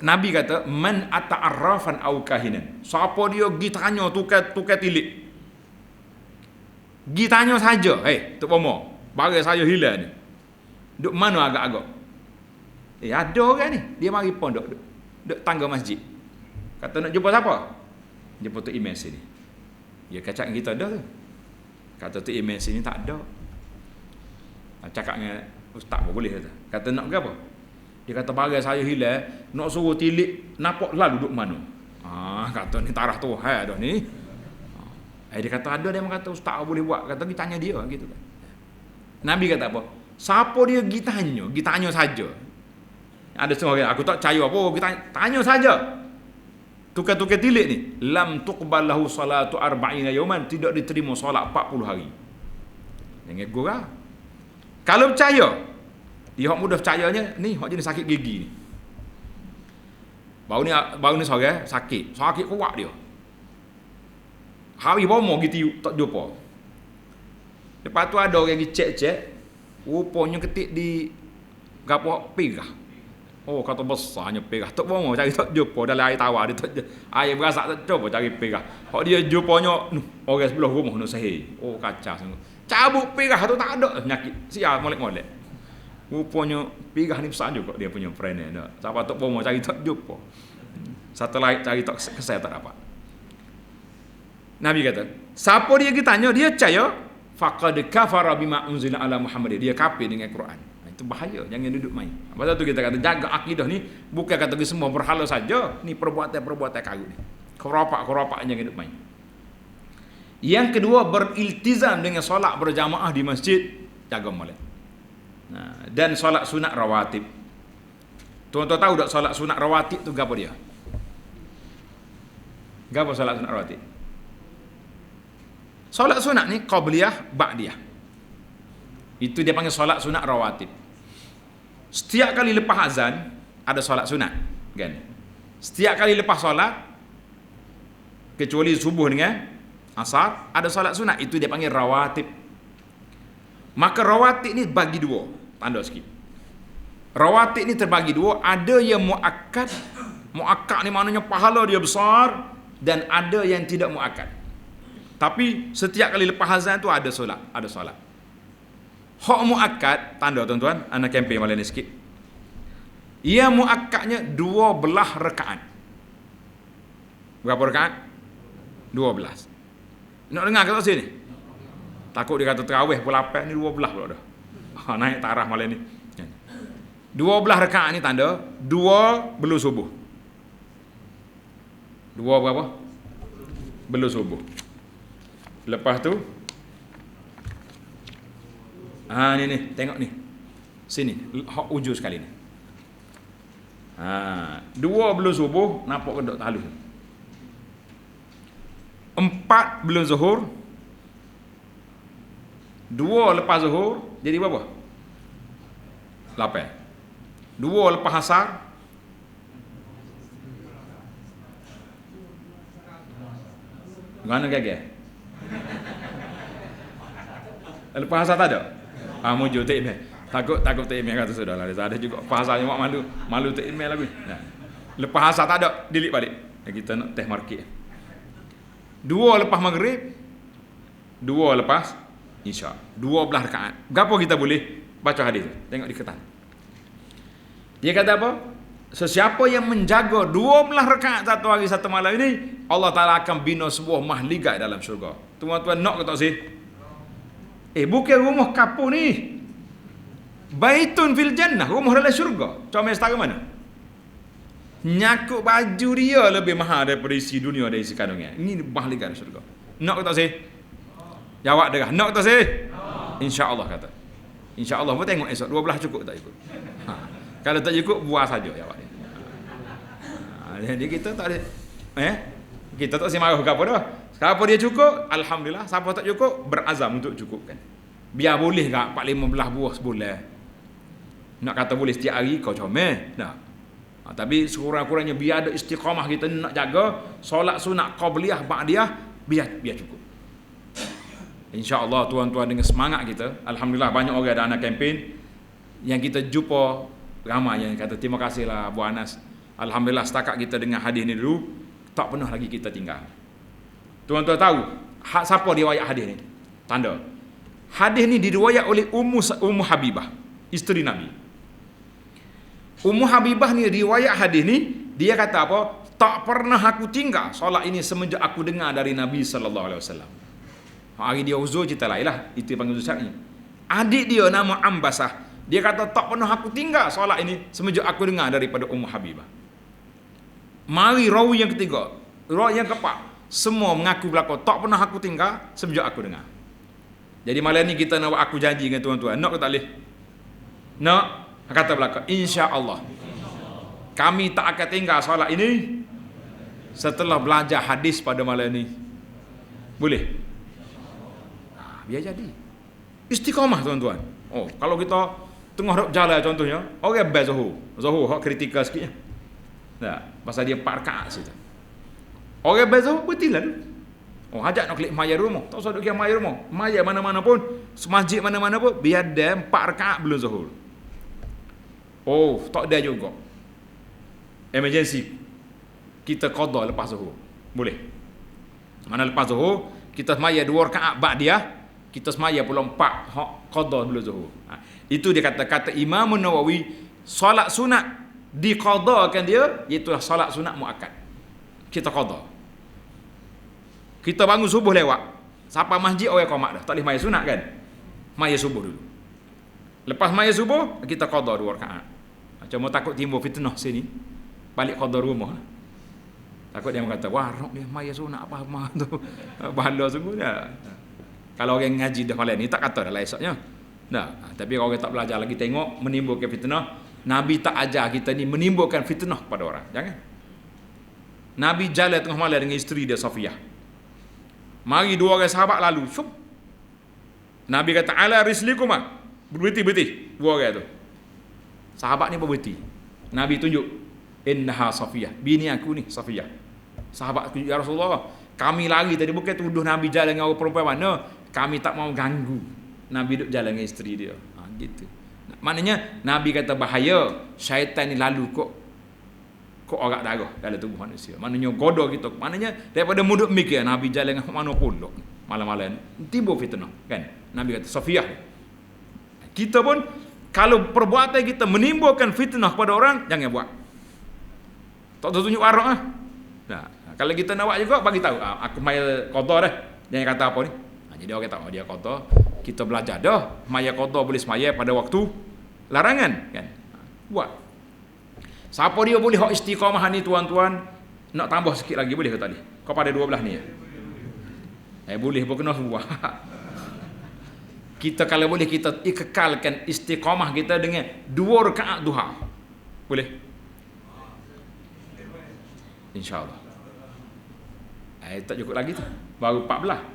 Nabi kata man ata'arrafan au kahinan. Siapa dia pergi tanya tukar tilik. Pergi tanya saja, tok bomo, barang saya hilang ni. Duk mana agak-agak? Ada orang ni, dia mari pun duk tangga masjid. Kata nak jumpa siapa? Jumpa Tok Imam sini. Dia kacak kita dah tu. Kata Tok Imam sini tak ada. Cakap dengan ustaz pun boleh kata. Kata nak ke apa? Dia kata barang saya hilang, nak suruh tilik nampak lalu duduk mana. Kata ni tarah Tuhan dah ni. Dia kata ada, dia kata ustaz boleh buat. Kata pergi tanya dia gitu kan. Nabi kata apa? Siapa dia pergi tanya saja. Ada setengah orang, aku tak percaya apa, kita tanya saja. Tukar-tukar tilik ni, lam tuqbal lahu salatu arba'ina yawman, tidak diterima solat 40 hari. Jangan gurau. Kalau percaya, dia hak mudah percayanya ni hak jenis sakit gigi ni. Baru ni seorang sakit kuat dia. Hari bomo gitu tak jumpa. Lepas tu ada orang pergi cek, rupanya ketik di gapo perah. Kata besarnya perah. Tak bomo cari tak jumpa dalam air tawar dia tak air berasak tak cuba cari perah. Hak dia jumpanya orang sebelah rumah nak sahih. Kacau sungguh. Cabut perah tu tak ada penyakit. Sial molek-molek. Rupanya perah ni besar juga dia punya friend ni. Siapa tak bomo cari tak jumpa. Satelit cari tak kesal tak dapat. Nabi kata, siapa dia tanya, dia percaya faqad kafara bima unzila ala Muhammad. Dia kafir dengan Quran. Itu bahaya, jangan duduk main. Pasal tu kita kata jaga akidah ni bukan kata semua berhala saja, ni perbuatan-perbuatan karut ni. Khurafat jangan duduk main. Yang kedua, beriltizam dengan solat berjamaah di masjid, jaga molek. Dan solat sunat rawatib. Tuan-tuan tahu tak solat sunat rawatib tu gapo dia? Gapo solat sunat rawatib? Solat sunat ni qabliyah, ba'diyah. Itu dia panggil solat sunat rawatib. Setiap kali lepas azan ada solat sunat, kan? Setiap kali lepas solat kecuali subuh dengan asar ada solat sunat, itu dia panggil rawatib. Maka rawatib ni bagi dua, tanda sikit. Rawatib ni terbagi dua, ada yang muakkad. Muakkad ni maknanya pahala dia besar, dan ada yang tidak muakkad. Tapi setiap kali lepas azan tu ada solat. Hak muakkad, tanda tuan-tuan, anak kempen malam ni sikit. Ia muakkadnya 12 rakaat. Berapa rakaat? 12. Nak dengar ke tak sini? Takut dia kata terawih pula apa ni 12 pula dah. Naik tarah malam ni. 12 rakaat ni tanda 2 belum subuh. 2 berapa? Belum subuh. Lepas tu ni tengok ni. Sini, hak ujung sekali ni. 2 belum subuh, nampak ke tak halus. 4 belum zuhur. 2 lepas zuhur, jadi berapa? 8. 2 lepas asar. Mana gagal? Lepas asar tak ada? Mujur tak email. Takut tak email kata sudahlah. Ada juga pasal yang malu tak email lagi. Lepas asar tak ada, delete balik. Kita nak test market. 2 lepas maghrib, 2 lepas isyak. 12 rakaat. Gapo kita boleh baca hadis tu? Tengok di kertas. Dia kata apa? Sesiapa yang menjaga 12 rakaat satu hari satu malam ini, Allah Ta'ala akan bina sebuah mahligai dalam syurga. Tuan-tuan nak ke tak sih? Bukan rumah kapur ni. Baitun fil jannah, rumah dalam syurga. Comel setara mana? Nyakuk baju dia lebih mahal daripada isi dunia dan isi kandungnya. Ini mahligai dalam syurga. Nak ke tak sih? Jawab dah. Nak ke tak sih? InsyaAllah kata. InsyaAllah pun tengok esok 12 cukup tak ikut. Kalau tak cukup buah saja jawab dia. Jadi kita tak ada kita tak marah ke apa dah. Siapa dia cukup, alhamdulillah. Siapa tak cukup, berazam untuk cukupkan. Biar boleh tak 4-15 buah sebulan. Nak kata boleh setiap hari kau comel. Tak. Tapi sekurang-kurangnya biar ada istiqamah kita nak jaga solat sunat qabliyah ba'diyah biar cukup. InsyaAllah tuan-tuan dengan semangat kita, alhamdulillah banyak orang ada anak kempen yang kita jumpa ramai yang kata terima kasihlah Abu Anas. Alhamdulillah setakat kita dengan hadis ni dulu tak pernah lagi kita tinggal. Tuan-tuan tahu siapa riwayat hadis ni? Tanda. Hadis ni diriwayat oleh Ummu Habibah, isteri Nabi. Ummu Habibah ni riwayat hadis ni, dia kata apa? Tak pernah aku tinggal solat ini semenjak aku dengar dari Nabi sallallahu alaihi wasallam. Hari dia uzur cerita lain lah, itu panggil uzur syar'i. Adik dia nama Ambasah, dia kata tak pernah aku tinggal solat ini semenjak aku dengar daripada Ummu Habibah. Mari rawi yang ketiga, rawi yang keempat, semua mengaku belaka tak pernah aku tinggal semenjak aku dengar. Jadi malam ni kita nak buat aku janji dengan tuan-tuan, nak ke tak boleh? Nak? Kata belaka, insya-Allah kami tak akan tinggal solat ini setelah belajar hadis pada malam ni. Boleh? Biar jadi. Istiqamah tuan-tuan. Oh, kalau kita tengah jalan contohnya, orang best Zuhur hak kritikal sikitnya. Nah, pasal dia 4 rakaat situ. Orang best Zuhur betul lah tu. Oh, hajat nak klik maya rumah. Tak usah duk kira maya rumah. Maya mana-mana pun, masjid mana-mana pun, biar dia 4 rakaat belum Zuhur. Oh, tak ada juga. Emergency. Kita qada lepas Zuhur. Boleh. Mana lepas Zuhur, kita semaya 2 rakaat ba'diyah, kita semaya pula 4 hak qada belum Zuhur. Itu dia kata Imam Nawawi, solat sunat diqadakan dia, iaitu solat sunat muakkad. Kita qada. Kita bangun subuh lewat. Sampai masjid orang qamat dah. Tak boleh maya sunat kan? Maya subuh dulu. Lepas maya subuh, kita qada 2 rakaat. Cuma takut timbul fitnah sini. Balik qada rumah. Takut dia kata, wah, dia maya sunat apa tu. Bahala sungguhnya. Kalau orang ngaji dah malam ni tak kata dah lah esoknya. Nah, tapi kalau orang tak belajar lagi tengok menimbulkan fitnah. Nabi tak ajar kita ni menimbulkan fitnah pada orang. Jangan. Nabi jalan tengah malam dengan isteri dia Safiyah. Mari 2 orang sahabat lalu. Syup. Nabi kata, ala rislikumah. Berhenti. 2 orang tu. Sahabat ni berhenti. Nabi tunjuk, innaha Safiyah, bini aku ni Safiyah. Sahabat aku, ya Rasulullah, kami lari tadi bukan tuduh Nabi jalan dengan orang perempuan mana, kami tak mau ganggu. Nabi duduk jalan dengan isteri dia. Gitu. Maknanya Nabi kata bahaya syaitan ni lalu kok orak darah dalam tubuh manusia. Maknanya goda kita. Maknanya daripada muduk mikir Nabi jalan dengan mana pun malam-malam timbul fitnah kan. Nabi kata Safiyah. Kita pun kalau perbuatan kita menimbulkan fitnah kepada orang, jangan buat. Tak tunjuk warak ah. Nah, kalau kita nak buat juga bagi tahu, aku maya qada dah. Jangan kata apa ni. Jadi orang tahu dia qada, kita belajar dah maya qada boleh semaya pada waktu larangan kan. Buat. Siapa dia boleh hak istiqamah ni tuan-tuan? Nak tambah sikit lagi boleh ke tak boleh? Kepada 12 ni ya. Boleh berkena semua. Kita kalau boleh kita kekalkan istiqamah kita dengan 2 rakaat duha. Boleh? InsyaAllah. Tak cukup lagi tu. Baru 14.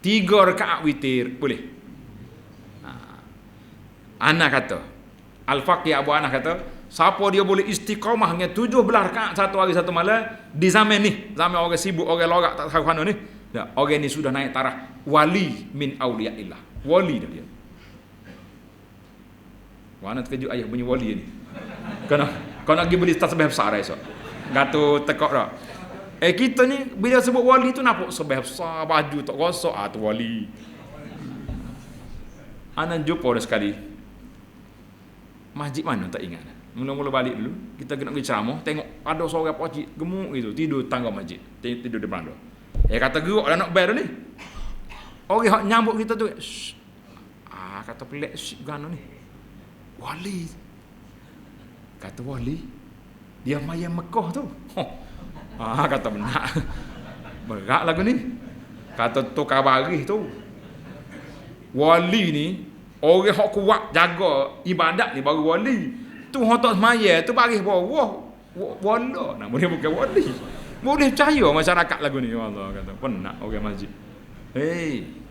3 rakaat witir. Boleh? Ana kata, Al-Faqih Abu Anas kata, siapa dia boleh istiqamah dengan 17 rakaat satu hari satu malam di zaman ni, zaman orang sibuk, orang lorak tak tahu mana ni. Orang ni sudah naik taraf wali min awliyaillah. Wali dah dia. Mana terkejut ayah bunyi wali ni. Kau nak pergi beli tasbih besar esok. Gato tekak dah. Kita ni bila sebut wali tu nampak tasbih besar, baju tak rosak, tu wali. Anak jumpa dah sekali. Masjid mana tak ingat. Mula-mula balik dulu, kita nak pergi ceramah, tengok ada seorang pocik gemuk gitu, tidur tangga masjid, tidur di beranda. Kata gerak dah nak bayar ni. Orang hak nyambut kita tu, kata pelik gano ni. Wali. Kata wali. Dia maya Mekah tu. Kata benar. Berat lagu ni. Kata tukar baris tu. Wali ni orang hak kuat jaga ibadat ni baru wali. Tu hak tak semaya tu baris bawah. Wala. Nak boleh bukan wali. Boleh percaya masyarakat lagu ni. Allah kata penat orang masjid.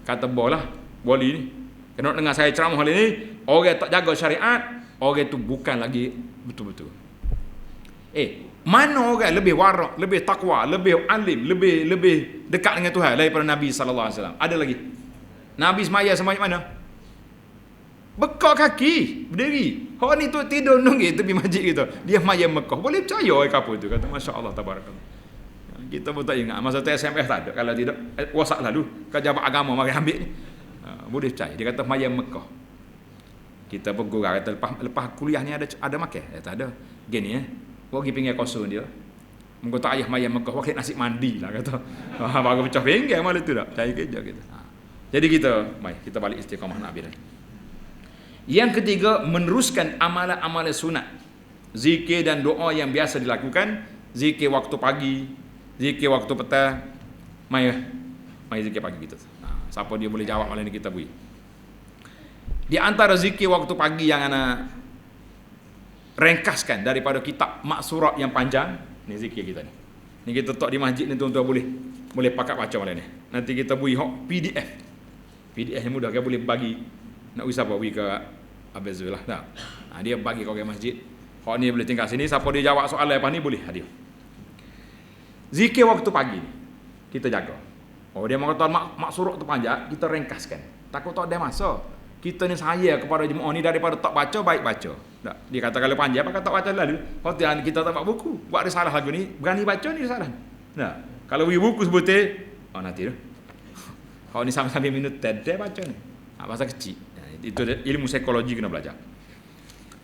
Kata bolah wali ni. Kena dengar saya ceramah hari ni, orang tak jaga syariat, orang tu bukan lagi betul-betul. Mana orang lebih warak, lebih takwa, lebih alim, lebih dekat dengan Tuhan daripada Nabi sallallahu alaihi wasallam? Ada lagi? Nabi semaya sebanyak mana? Bekak kaki, berdiri. Hak ni tu tidur nunggu tepi masjid kita. Dia maya Mekah. Boleh percaya ke apa tu? Kata masya-Allah tabarakallah. Kita pun tak ingat masa tu SMS tak ada. Kalau tidak WhatsApp lalu ke jabat agama mari ambil ni. Boleh percaya. Dia kata maya Mekah. Kita pun gurau kata lepas kuliah ni ada makan. Tak ada. Gini Wagi pinggir kosong dia. Mungkin tak ayah maya Mekah wakil nasi mandi lah kata. Baru pecah pinggir malam tu tak. Cari kerja kita. Jadi kita balik istiqamah Nabi dah. Yang ketiga, meneruskan amalan-amalan sunat. Zikir dan doa yang biasa dilakukan. Zikir waktu pagi, zikir waktu petang. Mai zikir pagi kita. Siapa dia boleh jawab malam ni kita beri. Di antara zikir waktu pagi yang anak ringkaskan daripada kitab maksurat yang panjang, ni zikir kita ni. Ni kita letak di masjid ni tuan-tuan boleh pakat baca malam ni. Nanti kita beri PDF. PDF yang mudah, kita boleh bagi. Nak usaha apa bagi ke Abazul lah. Dia bagi kau ke masjid. Hak ni boleh tinggal sini, siapa dia jawab soalan lepas ni boleh hadir. Zikir waktu pagi ni kita jaga. Dia mengatakan maksurat tu panjang, kita ringkaskan. Takut tak ada masa. Kita ni saya kepada jemaah ni daripada tak baca, baik baca. Tak. Dia kata kalau panjang, apa tak baca lalu. Kalau kita tak buat buku, buat risalah lagu ni, berani baca ni risalah. Nah, kalau bagi buku sebutnya, nanti dah. Kalau ni sambil minut teh baca ni. Bahasa kecil. Itu ilmu psikologi kena belajar.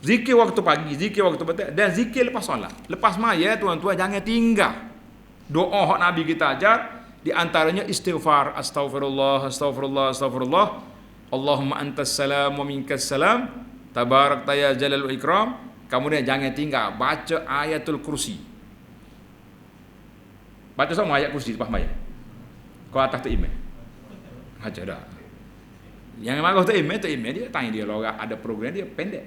Zikir waktu pagi, zikir waktu petang dan zikir lepas solat. Lepas maya tuan-tuan jangan tinggal. Doa hak Nabi kita ajar, di antaranya istighfar, astaghfirullah, astaghfirullah, astaghfirullah. Allahumma antas salam wa minkas salam, tabarakta ya jalal wal ikram. Kemudian jangan tinggal baca ayatul kursi. Baca semua ayat kursi lepas maya. Kau atas tu email. Baca dah. Yang marah tu email dia tanya dia orang ada program dia pendek.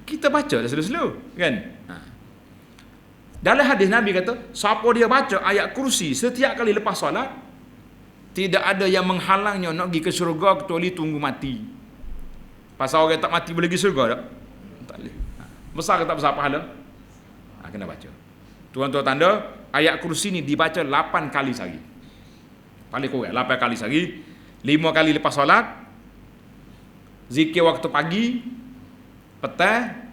Kita baca dah slow-slow kan. Dalam hadis Nabi kata, siapa dia baca ayat kursi setiap kali lepas solat, tidak ada yang menghalangnya nak pergi ke syurga kecuali tunggu mati. Pasal orang tak mati boleh pergi syurga tak? Tak boleh. Besar ke tak besar pahala? Kena baca. Tuan-tuan tanda, ayat kursi ni dibaca 8 kali sehari. Paling kurang 8 kali sehari. 5 kali lepas solat, zikir waktu pagi, petang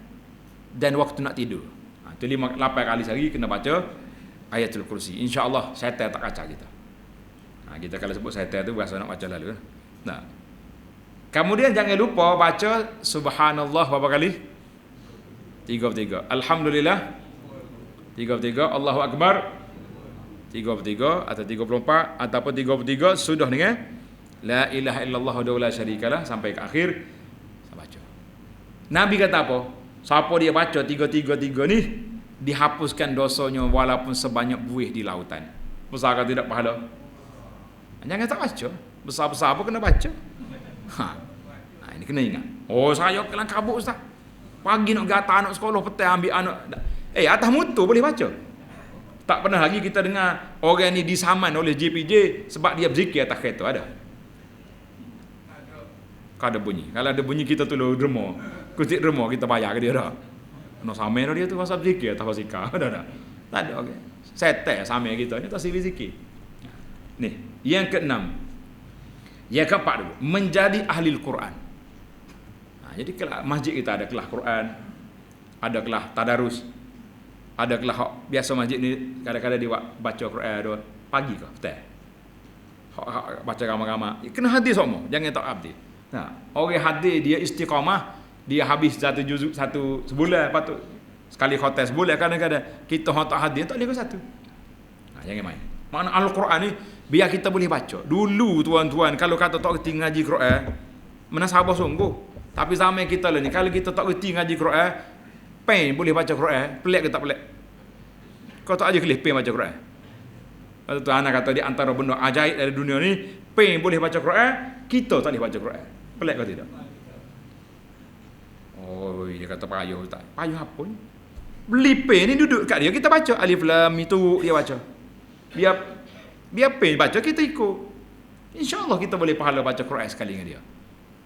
dan waktu nak tidur. Itu 8 kali sehari kena baca ayatul kursi. InsyaAllah syaitan tak kacau kita. Kita kalau sebut syaitan tu berasa nak baca lalu. Nah. Kemudian jangan lupa baca subhanallah berapa kali? 33. Alhamdulillah 33. Allahu Akbar 33 atau 34 ataupun 33 sudah dengan la ilaha illallah wa la syarikalah sampai ke akhir baca. Nabi kata apa? Siapa dia baca 333 ni dihapuskan dosanya walaupun sebanyak buih di lautan. Besar ke tidak pahala? Jangan tak baca. Besar-besar apa kena baca. Ini kena ingat. Saya kelang kabut ustaz. Pagi nak gata anak sekolah, petang ambil anak. Atas motor boleh baca. Tak pernah lagi kita dengar orang ni disaman oleh JPJ sebab dia berzikir atas kereta. Ada? Ada bunyi. Kalau ada bunyi kita tolong derma. Kusik derma kita bayar ke dia dah. Kena saman dia tu pasal berzikir atas basikal. Ada tak? Tak ada. Okay. Setel saman kita ni tak silih zikir. Ni, yang keenam. Yang keempat dulu, menjadi ahli Al-Quran. Jadi masjid kita ada kelas Quran, ada kelas tadarus, ada kelas biasa masjid ni kadang-kadang dia baca Quran ada pagi ke petang. Baca ramai-ramai. Kena hadir semua, jangan tak hadir. Orang hadir dia istiqamah, dia habis satu juzuk satu sebulan, patut sekali khotem sebulan kadang-kadang. Kita tak hadir tak boleh ke satu. Jangan main. Makna Al-Quran ni biar kita boleh baca. Dulu tuan-tuan kalau kata tak kerti ngaji Quran, mana sabar sungguh. Tapi zaman kita lah ni kalau kita tak kerti ngaji Quran, pen boleh baca Quran, pelik ke tak pelik? Kau tak aja kelih pen baca Quran. Kata tu anak kata di antara benda ajaib dari dunia ni, pen boleh baca Quran, kita tak boleh baca Quran. Pelik ke tidak? Dia kata payuh tak. Payuh apa ni? Beli pen ni duduk kat dia, kita baca alif lam itu dia baca. Biar pen baca kita ikut. InsyaAllah kita boleh pahala baca Quran sekali dengan dia.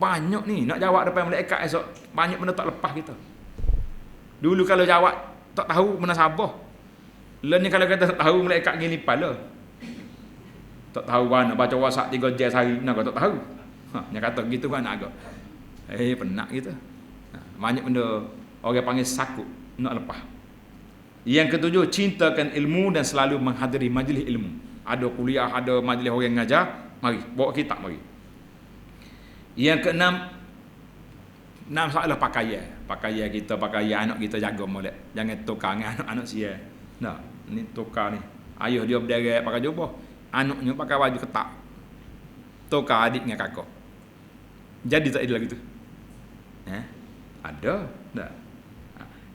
Banyak ni nak jawab depan malaikat esok, banyak benda tak lepas kita. Dulu kalau jawab tak tahu munasabah. Lain ni kalau kata tak tahu malaikat gini pala. Tak tahu mana baca WhatsApp 3 jam sehari nak tak tahu. Dia kata gitu kan agak. Penat gitu. Banyak benda orang panggil sakut nak lepas. Yang ketujuh, cintakan ilmu dan selalu menghadiri majlis ilmu. Ada kuliah, ada majlis orang ngajar, mari bawa kitab mari. Yang keenam, masalah pakaian. Pakaian kita, pakaian anak kita jaga molek. Jangan tukar dengan anak-anak sia. Nah, ni tukar ni. Ayah dia berderet pakai jubah, anaknya pakai baju ketat. Tukar adik dengan kakak. Jadi tak ada lagi tu. Ada. Tak.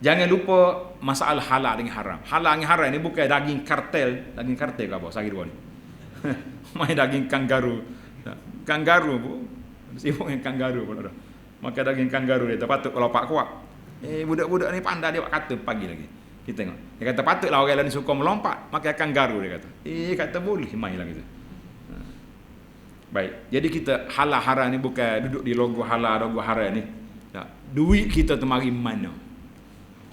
Jangan lupa masalah halal dengan haram. Halal dengan haram ni bukan daging kartel ke apa sehari dua ni. Main daging kangaru. Kangaru pun sibuk dengan kangaru pun ada. Makan daging kangaru dia patut kalau pak kuat. Budak-budak ni pandai dia kata pagi lagi. Kita tengok. Dia kata patutlah orang lain suka melompat makan kangaru dia kata. Kata boleh main lah gitu. Baik. Jadi kita halal haram ni bukan duduk di logo halal logo haram ni. Duit kita tu mari mana?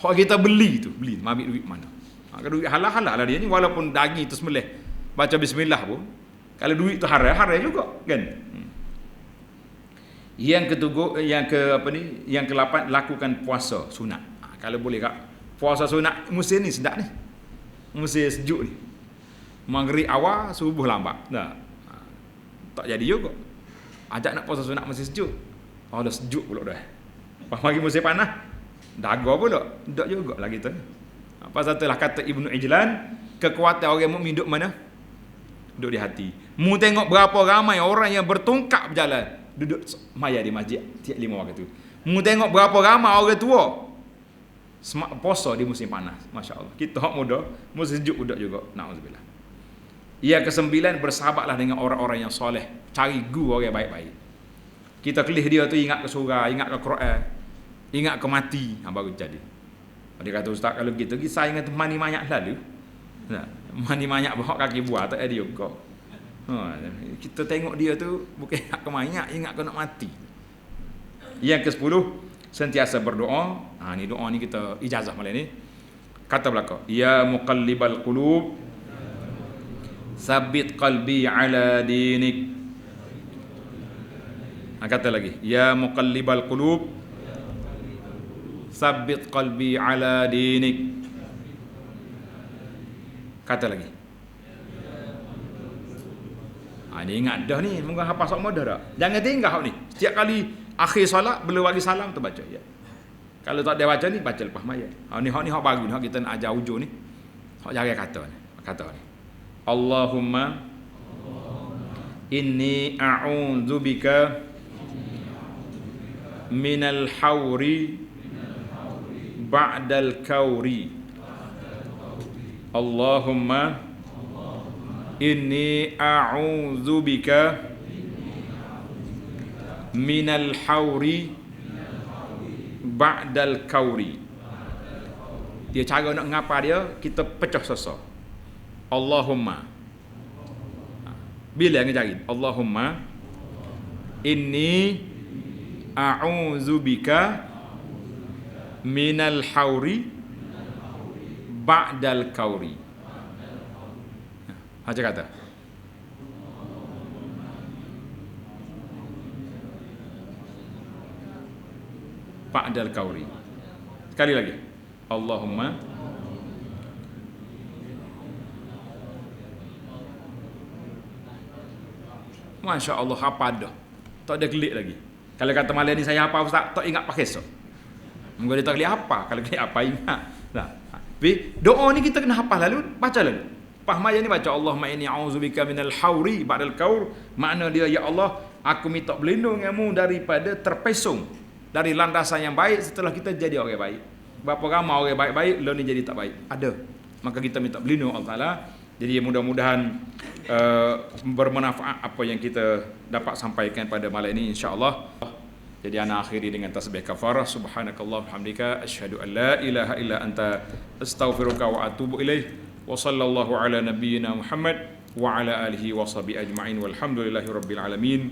Hak kita beli tu, ambil duit mana? Kalau duit halal lah dia ni walaupun daging tu sembelih baca bismillah pun. Kalau duit tu haram juga kan. Yang ke-8 lakukan puasa sunat. Kalau boleh kak, puasa sunat musim ni sedap ni. Musim sejuk ni. Maghrib awal, subuh lambat. Tak jadi juga. Ajak nak puasa sunat musim sejuk. Dah sejuk pula dah. Pas mari musim panas, daga pula. Tak juga lagi tu. Pasal itulah kata Ibnu Ijlan, kekuatan orang mukmin duduk mana? Duduk di hati. Mu tengok berapa ramai orang yang bertungkap berjalan duduk maya di masjid tiap 5 waktu tu. Mu tengok berapa ramai orang tua semak puasa di musim panas. Masya-Allah. Kita hak muda, musim sejuk duduk juga. Nauzubillah. Yang ke-9, bersahabatlah dengan orang-orang yang soleh. Cari guru orang baik-baik. Kita kelih dia tu ingat ke surah, ingat ke Quran, ingat ke mati, baru jadi. Dia kata ustaz kalau begitu kisah ingat mani banyak lalu. Mani banyak bahak kaki buah tak ada juga. Kita tengok dia tu bukan ingat ke banyak, ingat ke nak mati. Yang ke-10, sentiasa berdoa. Ni doa ni kita ijazah malam ni. Kata belaka, ya muqallibal qulub, sabbit qalbi ala dinik. Kata lagi, ya muqallibal qulub, sabbit qalbi ala dinik. Kata lagi. Ni ingat dah ni, mungkin hafal sok mudah dah. Jangan tinggal ni. Setiap kali akhir solat belum bagi salam tu baca ya. Kalau tak ada baca ni baca lepas maya. Ni hak baru ni hak kita nak ajar hujung ni. Hak jaga kata ni. Kata ni. Allahumma inni a'udzubika minal hauri ba'dal kauri. Allahumma inni a'udzubika minal hauri ba'dal kauri. Dia cara nak ngapa dia, kita pecah sasa. Allahumma. Bila ngajarin Allahumma inni a'udzubika minal hauri ba'dal kauri. Aja kata. Ba'dal kauri. Sekali lagi. Allahumma Masya Allah apa dah. Tak ada kelik lagi. Kalau kata malam ni saya apa ustaz, tak ingat pakai esok. Mungkin dia tak kelik apa. Kalau kelik apa ingat. Tapi doa ni kita kena hafal lalu, baca lalu. Faham ayat ni baca Allahumma inni a'udzubika minal hauri ba'dal kaur. Makna dia ya Allah, aku minta berlindung denganmu daripada terpesong dari landasan yang baik setelah kita jadi orang baik. Berapa ramai orang baik-baik lalu ni jadi tak baik. Ada. Maka kita minta berlindung Allah Taala. Jadi mudah-mudahan bermanfaat apa yang kita dapat sampaikan pada malam ini insya-Allah. Jadi ana akhiri dengan tasbih kafarah. Subhanakallah hamdika asyhadu an la ilaha illa anta astaghfiruka wa atubu ilaih. Wa sallallahu ala nabiyyina Muhammad wa ala alihi wa sahbihi ajma'in walhamdulillahi rabbil alamin.